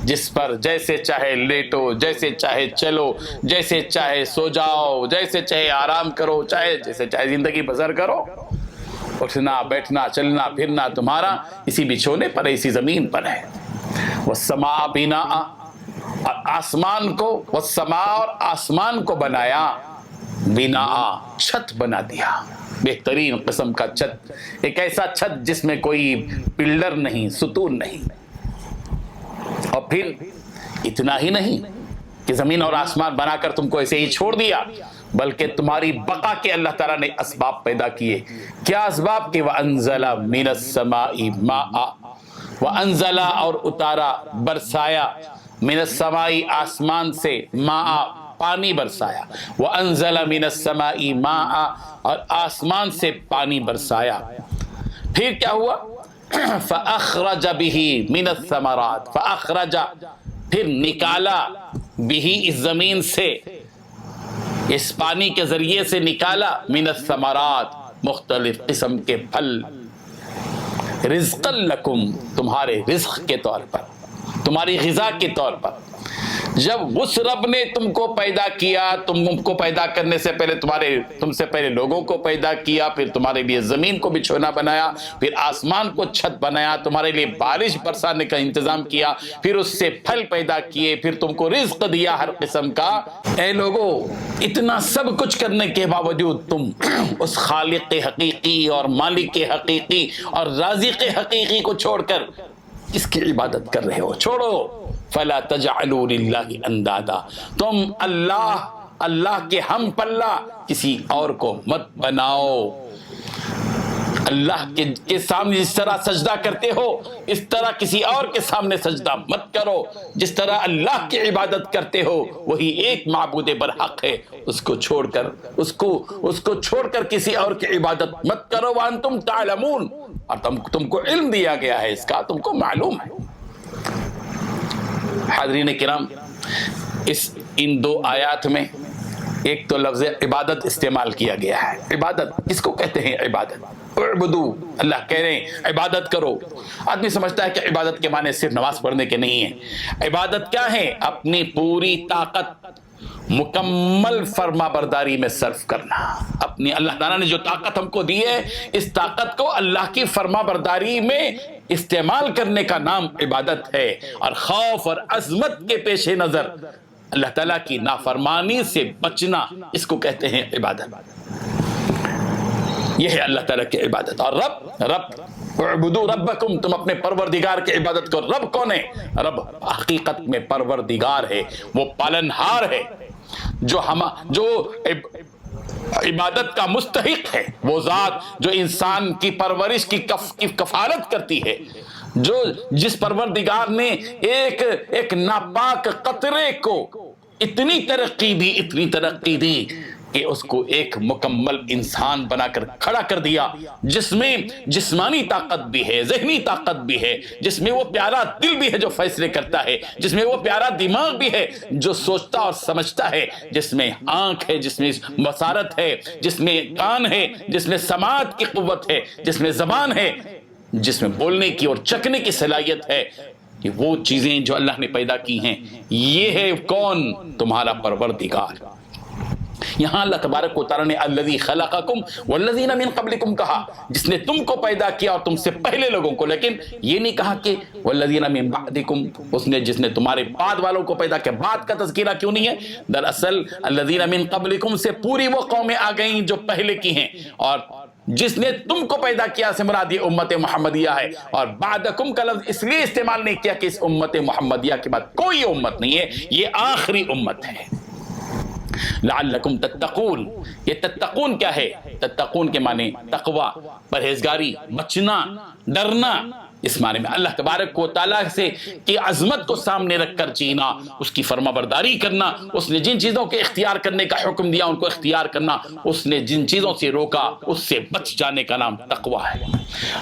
جس پر جیسے چاہے لیٹو، جیسے چاہے چلو، جیسے چاہے سو جاؤ، جیسے چاہے آرام کرو، چاہے جیسے چاہے زندگی بسر کرو، اٹھنا بیٹھنا چلنا پھرنا تمہارا اسی بچھونے پر، اسی زمین پر ہے۔ والسماء بناء اور آسمان کو، والسماء اور آسمان کو بنایا، بناء چھت بنا دیا، بہترین قسم کا چھت، ایک ایسا چھت جس میں کوئی پلر نہیں، ستون نہیں۔ اور پھر اتنا ہی نہیں کہ زمین اور آسمان بنا کر تم کو ایسے ہی چھوڑ دیا، بلکہ تمہاری بقا کے اللہ تعالیٰ نے اسباب پیدا کیے۔ کیا اسباب؟ کہ وَأَنزَلَ مِنَ السَّمَاءِ مَاءً، وَأَنزَلَ اور اتارا، برسایا، مِنَ السَّمَاءِ آسمان سے، مَاءً پانی برسایا، وَأَنزَلَ مِنَ السَّمَاءِ مَاءً اور آسمان سے پانی برسایا۔ پھر کیا ہوا؟ فَأَخْرَجَ بِهِ مِنَ الثَّمَرَاتِ، فَأَخْرَجَ پھر نکالا، بِهِ اس زمین سے، اس پانی کے ذریعے سے نکالا، من الثمرات مختلف قسم کے پھل، رزقا لکم تمہارے رزق کے طور پر، تمہاری غذا کے طور پر۔ جب اس رب نے تم کو پیدا کیا، تم کو پیدا کرنے سے پہلے تم سے پہلے لوگوں کو پیدا کیا، پھر تمہارے لیے زمین کو بچھونا بنایا، پھر آسمان کو چھت بنایا، تمہارے لیے بارش برسانے کا انتظام کیا، پھر اس سے پھل پیدا کیے، پھر تم کو رزق دیا ہر قسم کا۔ اے لوگو، اتنا سب کچھ کرنے کے باوجود تم اس خالق حقیقی اور مالک حقیقی اور رازق حقیقی کو چھوڑ کر کس کی عبادت کر رہے ہو؟ چھوڑو۔ فلا تجعلوا للہ اندادا، تم اللہ کے ہم پلہ کسی اور کو مت بناؤ۔ اللہ کے سامنے جس طرح سجدہ کرتے ہو اس طرح کسی اور کے سامنے سجدہ مت کرو، جس طرح اللہ کی عبادت کرتے ہو وہی ایک معبود برحق ہے، اس کو چھوڑ کر کسی اور کی عبادت مت کرو۔ وانتم تعلمون، اور تم کو علم دیا گیا ہے اس کا، تم کو معلوم ہے۔ حاضرین کرام، ان دو آیات میں ایک تو لفظ عبادت استعمال کیا گیا ہے۔ عبادت کس کو کہتے ہیں؟ عبادت، اعبدو، اللہ کہہ رہے ہیں عبادت کرو۔ آدمی سمجھتا ہے کہ عبادت کے معنی صرف نماز پڑھنے کے نہیں ہیں۔ عبادت کیا ہے؟ اپنی پوری طاقت مکمل فرما برداری میں صرف کرنا۔ اپنی اللہ تعالیٰ نے جو طاقت ہم کو دی ہے، اس طاقت کو اللہ کی فرما برداری میں استعمال کرنے کا نام عبادت ہے، اور خوف اور عظمت کے پیش نظر اللہ تعالیٰ کی نافرمانی سے بچنا، اس کو کہتے ہیں عبادت۔ یہ ہے اللہ تعالیٰ کی عبادت۔ اور رب، اعبدوا ربکم، تم اپنے پروردگار کی عبادت کرو۔ رب کون ہے؟ رب حقیقت میں پروردگار ہے، وہ پالنہار ہے، جو عبادت کا مستحق ہے، وہ ذات جو انسان کی پرورش کی کفالت کرتی ہے، جس پروردگار نے ایک ناپاک قطرے کو اتنی ترقی دی کہ اس کو ایک مکمل انسان بنا کر کھڑا کر دیا، جس میں جسمانی طاقت بھی ہے، ذہنی طاقت بھی ہے، جس میں وہ پیارا دل بھی ہے جو فیصلے کرتا ہے، جس میں وہ پیارا دماغ بھی ہے جو سوچتا اور سمجھتا ہے، جس میں آنکھ ہے، جس میں بصارت ہے، جس میں کان ہے، جس میں سماعت کی قوت ہے، جس میں زبان ہے، جس میں بولنے کی اور چکھنے کی صلاحیت ہے۔ کہ وہ چیزیں جو اللہ نے پیدا کی ہیں، یہ ہے کون؟ تمہارا پروردگار۔ یہاں اللہ تبارک و تعالیٰ نے الذی خلقکم والذین من قبلکم کہا، جس نے تم کو پیدا کیا اور تم سے پہلے لوگوں کو، لیکن یہ نہیں کہا کہ والذین من بعدکم، جس نے تمہارے بعد والوں کو پیدا کیا۔ بعد کا تذکرہ کیوں نہیں ہے؟ دراصل الذین من قبلکم سے پوری وہ قومیں آ گئیں جو پہلے کی ہیں، اور جس نے تم کو پیدا کیا سے مراد یہ امت محمدیہ ہے، اور بعدکم کا لفظ اس لیے استعمال نہیں کیا کہ اس امت محمدیہ کے بعد کوئی امت نہیں ہے، یہ آخری امت ہے۔ لعلکم تتقون، یہ تتقون کیا ہے؟ تتقون کے معنی تقوی، پرہیزگاری، بچنا، ڈرنا، اس معنی میں اللہ تبارک و تعالیٰ سے کی عظمت کو سامنے رکھ کر جینا، اس کی فرما برداری کرنا، اس نے جن چیزوں کے اختیار کرنے کا حکم دیا ان کو اختیار کرنا، اس نے جن چیزوں سے روکا اس سے بچ جانے کا نام تقوی ہے۔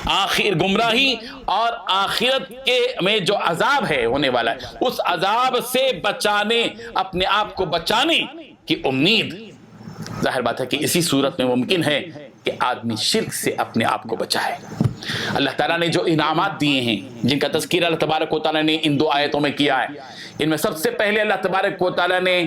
آخر گمراہی اور آخرت کے میں جو عذاب ہے ہونے والا ہے، اس عذاب سے بچانے، اپنے آپ کو بچانے کی امید، ظاہر بات ہے کہ اسی صورت میں ممکن ہے کہ آدمی شرک سے اپنے آپ کو بچائے۔ اللہ تعالیٰ نے جو انعامات دیے ہیں، جن کا تذکرہ اللہ تبارک و تعالیٰ نے ان 2 آیتوں میں کیا ہے، ان میں سب سے پہلے اللہ تبارک و تعالیٰ نے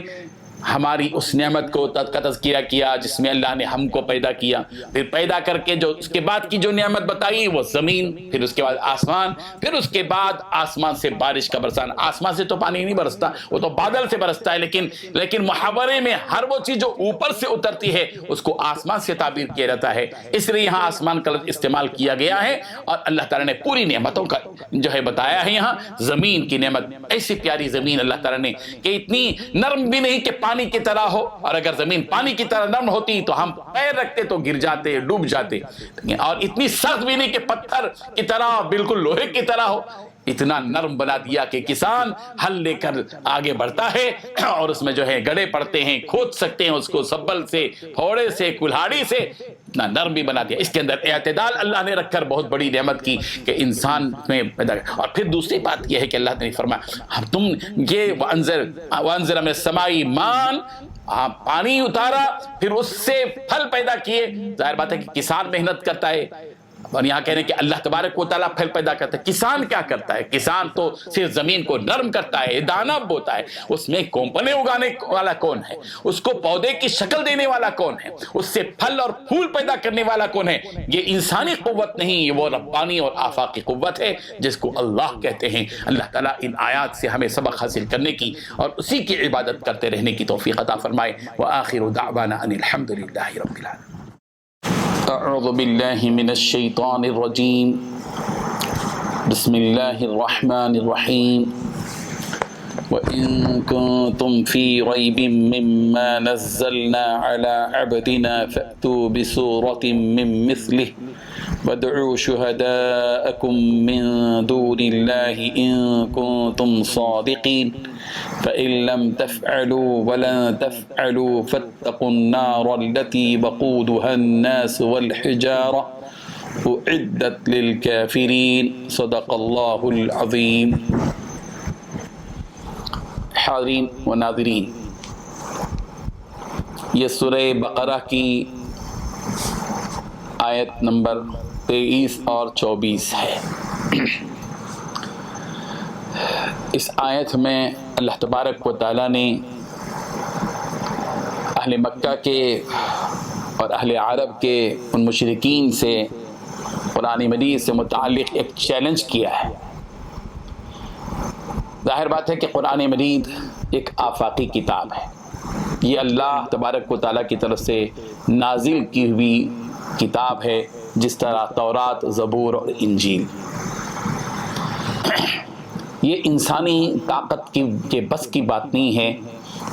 ہماری اس نعمت کو کا تذکرہ کیا جس میں اللہ نے ہم کو پیدا کیا، پھر پیدا کر کے جو اس کے بعد کی جو نعمت بتائی وہ زمین، پھر اس کے بعد آسمان، پھر اس کے بعد آسمان سے بارش کا برسانا۔ آسمان سے تو پانی نہیں برستا، وہ تو بادل سے برستا ہے، لیکن محاورے میں ہر وہ چیز جو اوپر سے اترتی ہے اس کو آسمان سے تعبیر کیا جاتا ہے، اس لیے یہاں آسمان کا لفظ استعمال کیا گیا ہے۔ اور اللہ تعالیٰ نے پوری نعمتوں کا جو ہے بتایا ہے یہاں۔ زمین کی نعمت، ایسی پیاری زمین اللہ تعالیٰ نے کہ اتنی نرم بھی نہیں کہ پانی کی طرح ہو، اور اگر زمین پانی کی طرح نرم ہوتی تو ہم پیر رکھتے تو گر جاتے، ڈوب جاتے، اور اتنی سخت بھی نہیں کہ پتھر کی طرح بالکل لوہے کی طرح ہو، اتنا نرم بنا دیا کہ کسان ہل لے کر آگے بڑھتا ہے اور اس میں جو ہے گڑے پڑتے ہیں، کھود سکتے ہیں اس کو سبل سے، پھوڑے سے، کلہاڑی سے، اتنا نرم بھی بنا دیا۔ اس کے اندر اعتدال اللہ نے رکھ کر بہت بڑی نعمت کی کہ انسان میں پیدا۔ اور پھر دوسری بات یہ ہے کہ اللہ نے فرمایا تم یہ وانزل من السماء ماء، پانی اتارا، پھر اس سے پھل پیدا کیے۔ ظاہر بات ہے کہ کسان محنت کرتا ہے، اور یہاں کہہ رہے ہیں کہ اللہ تبارک و تعالیٰ پھل پیدا کرتا ہے۔ کسان کیا کرتا ہے؟ کسان تو صرف زمین کو نرم کرتا ہے، دانا بوتا ہے، اس میں کونپنے اگانے والا کون ہے؟ اس کو پودے کی شکل دینے والا کون ہے؟ اس سے پھل اور پھول پیدا کرنے والا کون ہے؟ یہ انسانی قوت نہیں، یہ وہ ربانی اور آفاقی قوت ہے جس کو اللہ کہتے ہیں۔ اللہ تعالیٰ ان آیات سے ہمیں سبق حاصل کرنے کی اور اسی کی عبادت کرتے رہنے کی توفیق عطا فرمائے۔ وآخر دعوانا ان الحمد للہ رب العالمین۔ اعوذ باللہ من الشیطان الرجیم، بسم اللہ الرحمن الرحیم۔ وَإِن كُنتُمْ فِي رَيْبٍ مِّمَّا نَزَّلْنَا عَلَىٰ عَبْدِنَا فَأْتُوا بِسُورَةٍ مِّن مِّثْلِهِ وَادْعُوا شُهَدَاءَكُم مِّن دُونِ اللَّهِ إِن كُنتُمْ صَادِقِينَ فَإِن لَّمْ تَفْعَلُوا وَلَن تَفْعَلُوا فَاتَّقُوا النَّارَ الَّتِي وَقُودُهَا النَّاسُ وَالْحِجَارَةُ أُعِدَّتْ لِلْكَافِرِينَ صدق اللہ العظیم۔ حاضرین و ناظرین، یہ سورہ بقرہ کی آیت نمبر 23 اور 24 ہے۔ اس آیت میں اللہ تبارک و تعالیٰ نے اہل مکہ کے اور اہل عرب کے ان مشرکین سے قرآن مجید سے متعلق ایک چیلنج کیا ہے۔ ظاہر بات ہے کہ قرآن مجید ایک آفاقی کتاب ہے، یہ اللہ تبارک و تعالیٰ کی طرف سے نازل کی ہوئی کتاب ہے، جس طرح تورات، زبور اور انجیل۔ یہ انسانی طاقت کے بس کی بات نہیں ہے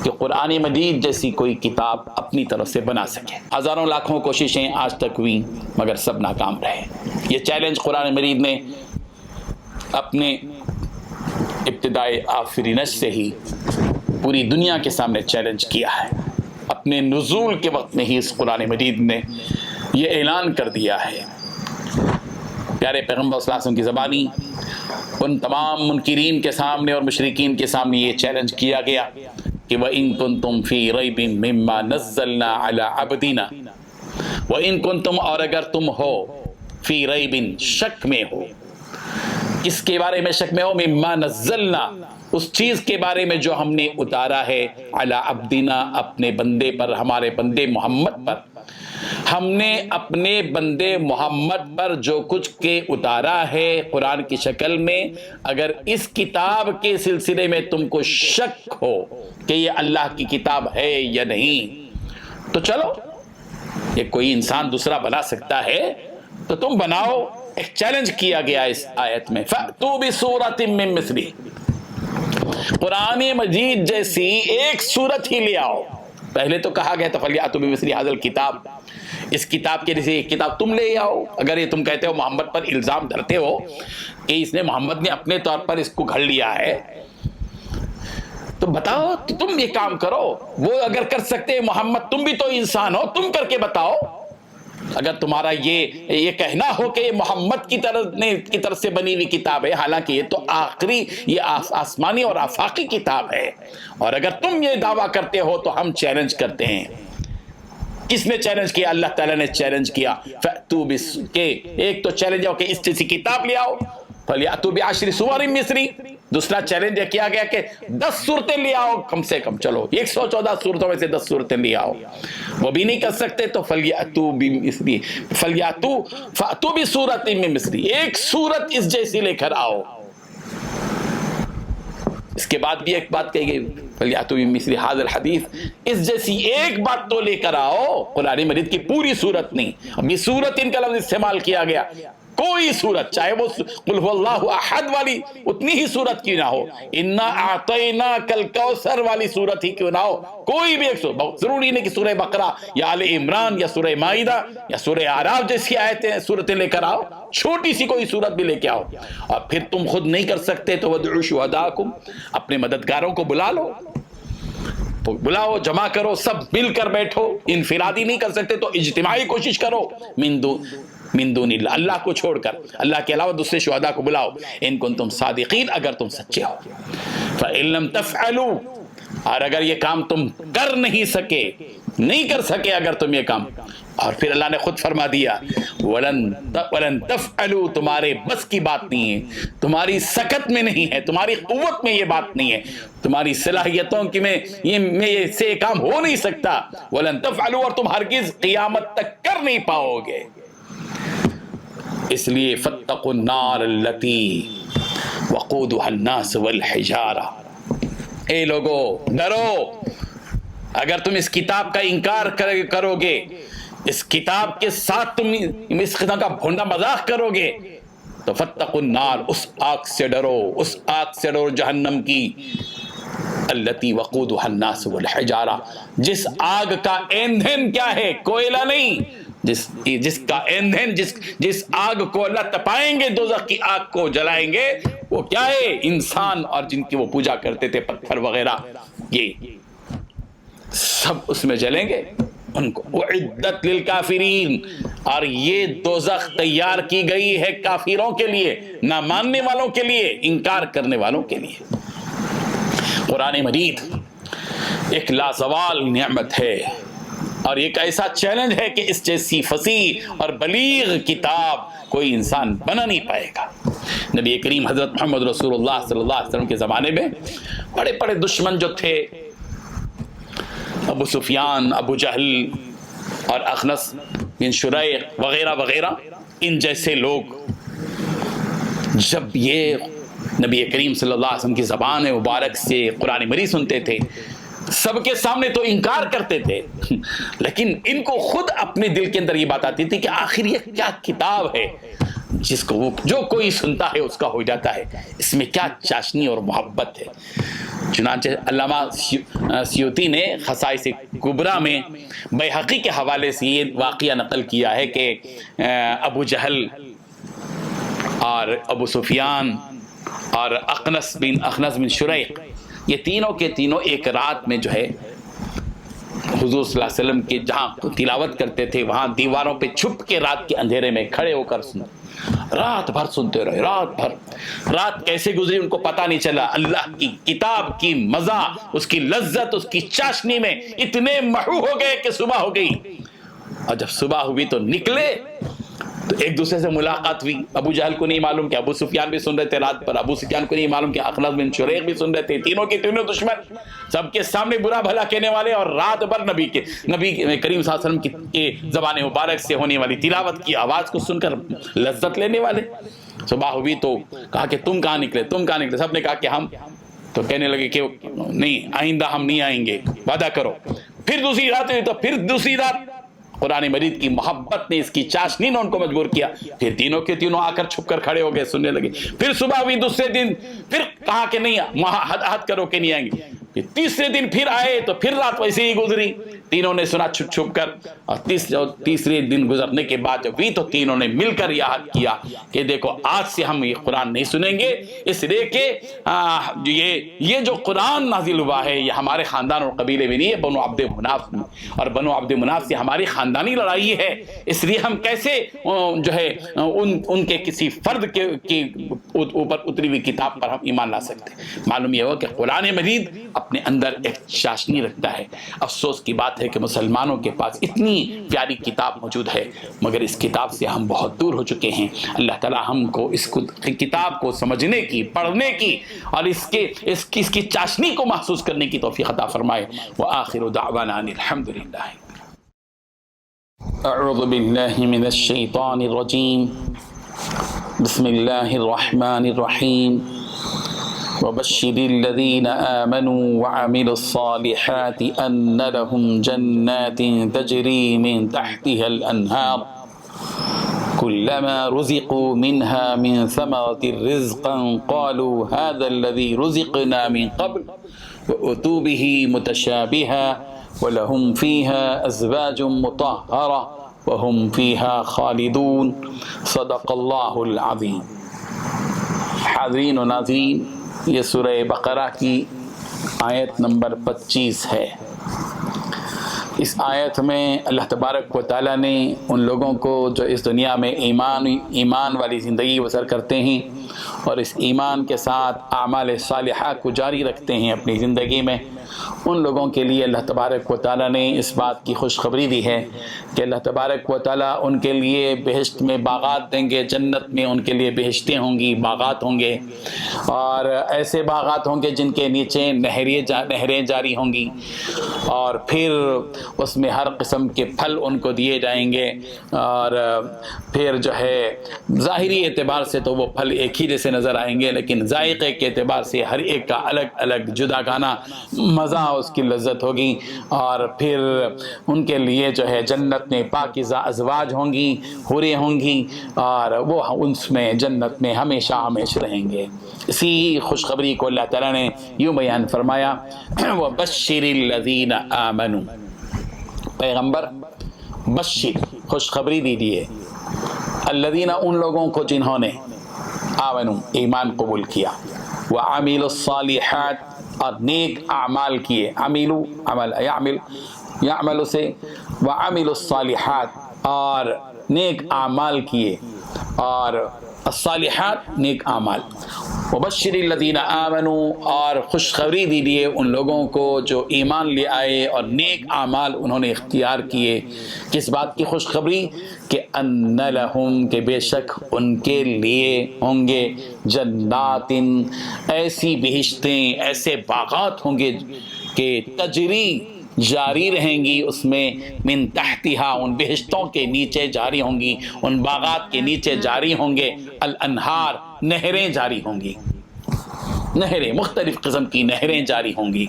کہ قرآن مجید جیسی کوئی کتاب اپنی طرف سے بنا سکے۔ ہزاروں لاکھوں کوششیں آج تک ہوئی مگر سب ناکام رہے۔ یہ چیلنج قرآن مجید نے اپنے ابتدائے آفرینش سے ہی پوری دنیا کے سامنے چیلنج کیا ہے۔ اب اپنے نزول کے وقت میں ہی اس قرآن مجید نے یہ اعلان کر دیا ہے۔ پیارے پیغمبر صلی اللہ علیہ وسلم کی زبانی ان تمام منکرین کے سامنے اور مشرکین کے سامنے یہ چیلنج کیا گیا کہ وَإِن كُنتُمْ فِي رَيْبٍ مِّمَّا نَزَّلْنَا عَلَىٰ عَبْدِنَا، وَإِن كُنتُمْ اور اگر تم ہو فی ریبن شک میں ہو، کس کے بارے میں شک میں ہو؟ مما نزلنا، اس چیز کے بارے میں جو ہم نے اتارا ہے، علی عبدنا اپنے بندے پر، ہمارے بندے محمد پر، ہم نے اپنے بندے محمد پر جو کچھ کے اتارا ہے قرآن کی شکل میں، اگر اس کتاب کے سلسلے میں تم کو شک ہو کہ یہ اللہ کی کتاب ہے یا نہیں، تو چلو یہ کوئی انسان دوسرا بنا سکتا ہے تو تم بناؤ۔ ایک چیلنج کیا گیا اس آیت میں، فَأْتُوا بِسُورَةٍ مِّن مِّثْلِهِ، قرآن مجید جیسی ایک سورت ہی لے آؤ۔ پہلے تو کہا گیا تھا فَلْيَأْتُوا بِمِثْلِ هَذَا الْكِتَابِ، اس کتاب کے جیسے ایک کتاب تم لے آؤ۔ اگر یہ تم کہتے ہو محمد پر الزام دھرتے ہو کہ اس نے محمد نے اپنے طور پر اس کو گھڑ لیا ہے، تو بتاؤ تو تم یہ کام کرو۔ وہ اگر کر سکتے ہیں محمد، تم بھی تو انسان ہو، تم کر کے بتاؤ۔ اگر تمہارا یہ کہنا ہو کہ یہ محمد کی طرف سے بنی ہوئی کتاب ہے، حالانکہ یہ تو آخری، یہ آسمانی اور آفاقی کتاب ہے، اور اگر تم یہ دعویٰ کرتے ہو تو ہم چیلنج کرتے ہیں۔ کس نے چیلنج کیا؟ اللہ تعالیٰ نے چیلنج کیا۔ فَأْتُوا کہ ایک تو چیلنج ہے کہ اس جیسی کتاب لے آؤ، فَلْيَأْتُوا بِعَشْرِ سُوَرٍ مِّثْلِهِ، دوسرا چیلنج یہ کیا گیا کہ 10 صورتیں لے آؤ کم سے کم، چلو 114 صورتوں میں سے 10 صورتیں لے آؤ۔ وہ بھی نہیں کر سکتے تو فَلْيَأْتُوا بِمِثْلِهِ، فَأْتُوا بِسُورَةٍ مِّن مِّثْلِهِ، ایک صورت اس جیسی لے کر آؤ۔ اس کے بعد بھی ایک بات کہی گئی، فَلْيَأْتُوا بِمِثْلِ هَذَا الْحَدِيثِ، اس جیسی ایک بات تو لے کر آؤ۔ قرآن مجید کی پوری صورت نہیں، ابھی صورت ان کا لفظ استعمال کیا گیا، کوئی صورت، چاہے وہ قل هو اللہ احد والی اتنی ہی صورت کیوں نہ ہو، انا اعطیناک الکوثر والی صورت ہی کیوں نہ ہو، کوئی بھی ایک صورت، ضروری نہیں کہ سورہ بقرہ یا آل عمران یا سورہ مائدہ یا سورہ اعراف جیسی آیتیں صورتیں لے کر آؤ، چھوٹی سی کوئی صورت بھی لے کے آؤ۔ اور پھر تم خود نہیں کر سکتے تو وَادْعُوا شُهَدَاءَكُمْ، اپنے مددگاروں کو بلا لو، بلاؤ، جمع کرو، سب مل کر بیٹھو، انفرادی نہیں کر سکتے تو اجتماعی کوشش کرو، من دون اللہ، اللہ کو چھوڑ کر، اللہ کے علاوہ دوسرے شہداء کو بلاؤ، ان کنتم صادقین، اگر تم سچے ہو۔ فَإِن لَمْ تَفْعَلُوا، اور اگر یہ کام تم کر نہیں سکے، نہیں کر سکے اگر تم یہ کام، اور پھر اللہ نے خود فرما دیا وَلَن تَفْعَلُوا، تمہارے بس کی بات نہیں ہے، تمہاری سکت میں نہیں ہے، تمہاری قوت میں یہ بات نہیں ہے، تمہاری صلاحیتوں کی میں یہ سے کام ہو نہیں سکتا، وَلَن تَفْعَلُوا، اور تم ہرگز قیامت تک کر نہیں پاؤ گے۔ اس لیے فَاتَّقُوا النَّارَ الَّتِي وَقُودُهَا النَّاسُ وَالْحِجَارَةُ، اے لوگو ڈرو، اگر تم اس کتاب کا انکار کرو گے، اس کتاب کے ساتھ تم اس قسم کا بھونڈا مذاق کرو گے، تو فَاتَّقُوا النَّارَ، اس آگ سے ڈرو، اس آگ سے ڈرو جہنم کی، الَّتِي وَقُودُهَا النَّاسُ وَالْحِجَارَةُ، جس آگ کا ایندھن کیا ہے؟ کوئلہ نہیں، جس کا ایندھن، جس آگ کو اللہ تپائیں گے، دوزخ کی آگ کو جلائیں گے، وہ کیا ہے؟ انسان اور جن کی وہ پوجا کرتے تھے، پتھر وغیرہ، یہ سب اس میں جلیں گے، ان کو اعدت للکافرین، اور یہ دوزخ تیار کی گئی ہے کافروں کے لیے، نہ ماننے والوں کے لیے، انکار کرنے والوں کے لیے۔ قرآن مجید ایک لازوال نعمت ہے، اور ایک ایسا چیلنج ہے کہ اس جیسی فصیح اور بلیغ کتاب کوئی انسان بنا نہیں پائے گا۔ نبی کریم حضرت محمد رسول اللہ صلی اللہ علیہ وسلم کے زمانے میں بڑے بڑے دشمن جو تھے، ابو سفیان، ابو جہل اور اخنس بن شریق وغیرہ وغیرہ، ان جیسے لوگ جب یہ نبی کریم صلی اللہ علیہ وسلم کی زبان مبارک سے قرآن مجید سنتے تھے، سب کے سامنے تو انکار کرتے تھے، لیکن ان کو خود اپنے دل کے اندر یہ بات آتی تھی کہ آخر یہ کیا کتاب ہے جس کو جو کوئی سنتا ہے اس کا ہو جاتا ہے، اس میں کیا چاشنی اور محبت ہے۔ چنانچہ علامہ سیوطی نے خصائص کبریٰ میں بیہقی کے حوالے سے یہ واقعہ نقل کیا ہے کہ ابو جہل اور ابو سفیان اور اخنس بن شریق، یہ تینوں کے تینوں ایک رات میں جو ہے حضور صلی اللہ علیہ وسلم کے جہاں تلاوت کرتے تھے وہاں دیواروں پہ چھپ کے رات کے اندھیرے میں کھڑے ہو کر رات بھر سنتے رہے، رات بھر۔ رات کیسے گزری ان کو پتہ نہیں چلا۔ اللہ کی کتاب کی مزہ، اس کی لذت، اس کی چاشنی میں اتنے محو ہو گئے کہ صبح ہو گئی، اور جب صبح ہوئی تو نکلے تو ایک دوسرے سے ملاقات ہوئی۔ ابو جہل کو نہیں معلوم کہ ابو سفیان بھی سن رہے تھے رات پر، ابو سفیان کو نہیں معلوم کہ اخنس بن شریح بھی سن رہے تھے، تینوں کے تینوں دشمن، سب کے سامنے برا بھلا کہنے والے، اور رات بھر نبی کریم صلی اللہ علیہ وسلم کی زبان مبارک سے ہونے والی تلاوت کی آواز کو سن کر لذت لینے والے۔ صبح ہوئی تو کہا کہ تم کہاں نکلے، تم کہاں نکلے؟ سب نے کہا کہ ہم، تو کہنے لگے کہ نہیں، آئندہ ہم نہیں آئیں گے، وعدہ کرو۔ پھر دوسری رات ہوئی تو پھر دوسری رات قرآن مجید کی محبت نے، اس کی چاشنی نے ان کو مجبور کیا، پھر تینوں کے تینوں آ کر چھپ کر کھڑے ہو گئے، سننے لگے۔ پھر صبح ہوئی دوسرے دن، پھر کہا کہ نہیں، وہاں حد کرو کہ نہیں آئیں گے۔ پھر تیسرے دن پھر آئے تو پھر رات ویسے ہی گزری، تینوں نے سنا چھپ چھپ کر، اور تیسرے دن گزرنے کے بعد جب ہوئی تو تینوں نے مل کر یہ عہد کیا کہ دیکھو آج سے ہم یہ قرآن نہیں سنیں گے، اس لیے کہ یہ جو قرآن نازل ہوا ہے یہ ہمارے خاندان اور قبیلے میں نہیں ہے، بنو عبد مناف، اور بنو عبد مناف سے ہماری خاندانی لڑائی ہے، اس لیے ہم کیسے جو ہے ان کے کسی فرد کے اوپر اتری ہوئی کتاب پر ہم ایمان لا سکتے۔ معلوم یہ ہوا کہ قرآن مجید اپنے اندر ایک چاشنی رکھتا ہے۔ افسوس کی بات ہے کہ مسلمانوں کے پاس اتنی پیاری کتاب موجود ہے مگر اس کتاب سے ہم بہت دور ہو چکے ہیں۔ اللہ تعالی ہم کو اس کتاب کو سمجھنے کی، پڑھنے کی، اور اس کی چاشنی کو محسوس کرنے کی توفیق عطا فرمائے۔ وآخر دعوانا ان الحمدللہ۔ اعوذ باللہ من الشیطان الرجیم، بسم اللہ الرحمن الرحیم۔ وبشر الذين آمنوا وعملوا الصالحات أن لهم جنات تجري من تحتها الأنهار كلما رزقوا منها من ثمرة رزقا قالوا هذا الذي رزقنا من قبل وأتوا به متشابها ولهم فيها أزواج مطهرة وهم فيها خالدون۔ صدق الله العظيم۔ حاضرین و ناظرین، یہ سورہ بقرہ کی آیت نمبر 25 ہے۔ اس آیت میں اللہ تبارک و تعالیٰ نے ان لوگوں کو جو اس دنیا میں ایمان والی زندگی بسر کرتے ہیں اور اس ایمان کے ساتھ اعمال صالحہ کو جاری رکھتے ہیں اپنی زندگی میں، ان لوگوں کے لیے اللہ تبارک و تعالیٰ نے اس بات کی خوشخبری دی ہے کہ اللہ تبارک و تعالیٰ ان کے لیے بہشت میں باغات دیں گے، جنت میں ان کے لیے بہشتیں ہوں گی، باغات ہوں گے، اور ایسے باغات ہوں گے جن کے نیچے نہریں جاری ہوں گی، اور پھر اس میں ہر قسم کے پھل ان کو دیے جائیں گے، اور پھر جو ہے ظاہری اعتبار سے تو وہ پھل ایک ہی جیسے نظر آئیں گے، لیکن ذائقے کے اعتبار سے ہر ایک کا الگ الگ جدا گانا مزہ، اس کی لذت ہوگی، اور پھر ان کے لیے جو ہے جنت میں پاکیزہ ازواج ہوں گی، حوریں ہوں گی، اور وہ اس میں جنت میں ہمیشہ ہمیشہ رہیں گے۔ اسی خوشخبری کو اللہ تعالیٰ نے یوں بیان فرمایا، وَبَشِّرِ الَّذِينَ آمَنُوا، پیغمبر بشر خوشخبری دیجیے، الذین ان لوگوں کو جنہوں نے آمنوا ایمان قبول کیا، وعملوا الصالحات اور نیک اعمال کیے، عملو عمل یعمل سے، وعملوا الصالحات اور نیک اعمال کیے، اور الصالحات نیک اعمال، وبشر الذین آمنوا اور خوشخبری دیجیے ان لوگوں کو جو ایمان لے آئے اور نیک اعمال انہوں نے اختیار کیے۔ کس بات کی خوشخبری؟ کہ ان لہم، کہ بے شک ان کے لیے ہوں گے، جنات ایسی بہشتیں، ایسے باغات ہوں گے کہ تجری جاری رہیں گی، اس میں من تحتہا ان بہشتوں کے نیچے جاری ہوں گی، ان باغات کے نیچے جاری ہوں گے، الانہار نہریں جاری ہوں گی، نہریں مختلف قسم کی نہریں جاری ہوں گی،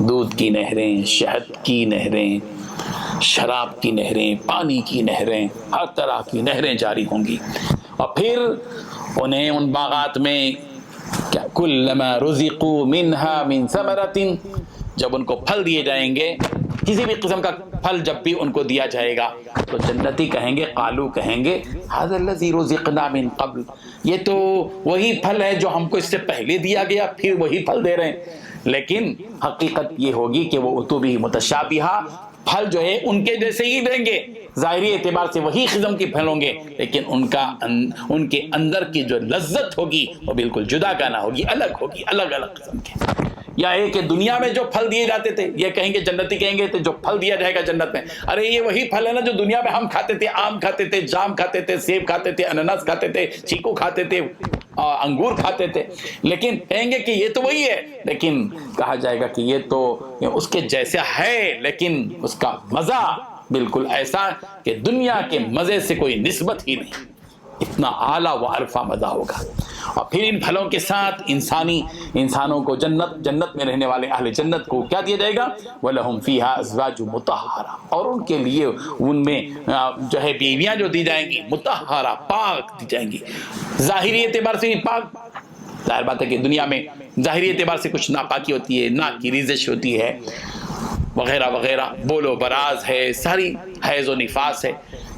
دودھ کی نہریں، شہد کی نہریں، شراب کی نہریں، پانی کی نہریں، ہر طرح کی نہریں جاری ہوں گی۔ اور پھر انہیں ان باغات میں کیا کلما رزقوا منها من ثمرۃ، جب ان کو پھل دیے جائیں گے، کسی بھی قسم کا پھل جب بھی ان کو دیا جائے گا تو جنتی کہیں گے، قالو کہیں گے، ھذا الذی رزقنا من قبل، یہ تو وہی پھل ہے جو ہم کو اس سے پہلے دیا گیا، پھر وہی پھل دے رہے ہیں۔ لیکن حقیقت یہ ہوگی کہ وہ اتوبی متشابہہ، پھل جو ہے ان کے جیسے ہی دیں گے، ظاہری اعتبار سے وہی قسم کے پھل ہوں گے، لیکن ان کے اندر کی جو لذت ہوگی وہ بالکل جدا کا نہ ہوگی، الگ ہوگی، الگ الگ قسم کے۔ یا یہ کہ دنیا میں جو پھل دیے جاتے تھے، یہ کہیں گے جنتی کہیں گے تو جو پھل دیا جائے گا جنت میں، ارے یہ وہی پھل ہے نا جو دنیا میں ہم کھاتے تھے، آم کھاتے تھے، جام کھاتے تھے، سیب کھاتے تھے، انناس کھاتے تھے، چیکو کھاتے تھے، انگور کھاتے تھے، لیکن کہیں گے کہ یہ تو وہی ہے، لیکن کہا جائے گا کہ یہ تو اس کے جیسا ہے، لیکن اس کا مزہ بالکل ایسا کہ دنیا کے مزے سے کوئی نسبت ہی نہیں، اتنا اعلیٰ و عرفہ مزہ ہوگا۔ اور پھر ان پھلوں کے ساتھ انسانوں کو جنت میں رہنے والے اہل جنت کو کیا دیا جائے گا؟ وَلَهُمْ فِيهَا أَزْوَاجٌ مُطَهَّرَةٌ، اور ان کے لیے ان میں جو ہے بیویاں جو دی جائیں گی مطہرہ، پاک دی جائیں گی، ظاہری اعتبار سے بھی پاک۔ ظاہر بات ہے کہ دنیا میں ظاہری اعتبار سے کچھ ناپاکی ہوتی ہے، ناک کی ریزش ہوتی ہے وغیرہ وغیرہ، بول و براز ہے، ساری حیض و نفاس ہے،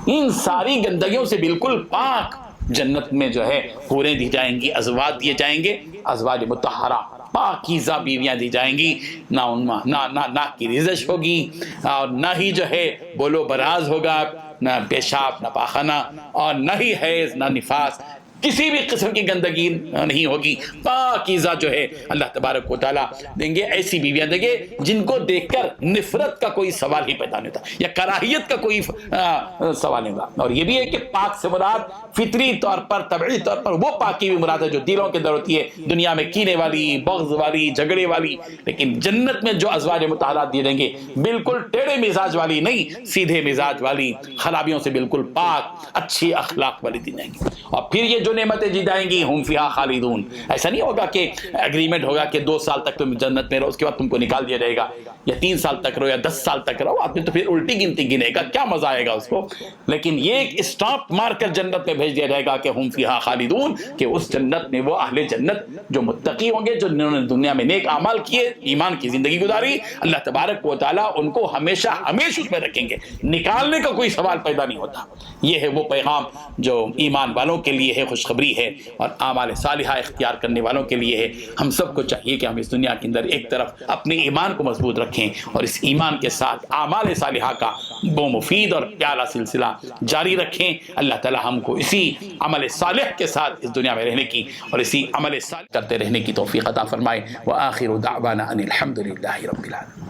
ان ساری گندگیوں سے بالکل پاک جنت میں جو ہے حوریں دی جائیں گی، ازواج دیے جائیں گے، ازواج مطہرہ، پاکیزہ بیویاں دی جائیں گی، نہ کی ریزش ہوگی، اور نہ ہی جو ہے بول و براز ہوگا، نہ پیشاب، نہ پاخانہ، اور نہ ہی حیض، نہ نفاس، کسی بھی قسم کی گندگی نہیں ہوگی، پاکیزہ جو ہے اللہ تبارک و تعالیٰ دیں گے، ایسی بیویاں دیں گے جن کو دیکھ کر نفرت کا کوئی سوال ہی پیدا نہیں ہوتا، یا کراہیت کا کوئی سوال نہیں ہوتا۔ اور یہ بھی ہے کہ پاک سے مراد فطری طور پر، طبعی طور پر وہ پاکی بھی مراد ہے جو دلوں کے اندر ہوتی ہے، دنیا میں کینے والی، بغض والی، جھگڑے والی، لیکن جنت میں جو ازواج مطہرات دیے جائیں گے بالکل ٹیڑے مزاج والی نہیں، سیدھے مزاج والی، خرابیوں سے بالکل پاک، اچھی اخلاق والی دی جائیں گی۔ اور پھر یہ جو نعمتیں دی جائیں گی، ہم فیہا خالدون، ایسا نہیں ہوگا کہ ایگریمنٹ ہوگا کہ 2 سال تک تم جنت میں رہو، اس کے بعد تم کو نکال دیا جائے گا، یا 3 سال تک رہو، یا 10 سال تک رہو، آدمی تو پھر الٹی گنتی گنے گا، کیا مزہ آئے گا اس کو۔ لیکن یہ ایک اسٹاپ مار کر جنت میں بھیج دیا جائے گا کہ ہم فیہا خالدون، کہ اس جنت میں وہ اہل جنت جو متقی ہوں گے، جو انہوں نے دنیا میں نیک اعمال کیے، ایمان کی زندگی گزاری، اللہ تبارک و تعالیٰ ان کو ہمیشہ ہمیشہ اس میں رکھیں گے، نکالنے کا کوئی سوال پیدا نہیں ہوتا۔ یہ ہے وہ پیغام جو ایمان والوں کے لیے ہے، خوشخبری ہے، اور اعمال صالحہ اختیار کرنے والوں کے لیے ہے۔ ہم سب کو چاہیے کہ ہم اس دنیا کے اندر ایک طرف اپنے ایمان کو مضبوط رکھیں، اور اس ایمان کے ساتھ اعمال صالحہ کا وہ مفید اور پیارا سلسلہ جاری رکھیں۔ اللہ تعالی ہم کو اسی عمل صالح کے ساتھ اس دنیا میں رہنے کی اور اسی عمل صالح کرتے رہنے کی توفیق عطا فرمائے۔ وآخر دعوانا ان الحمد للہ رب العالمین۔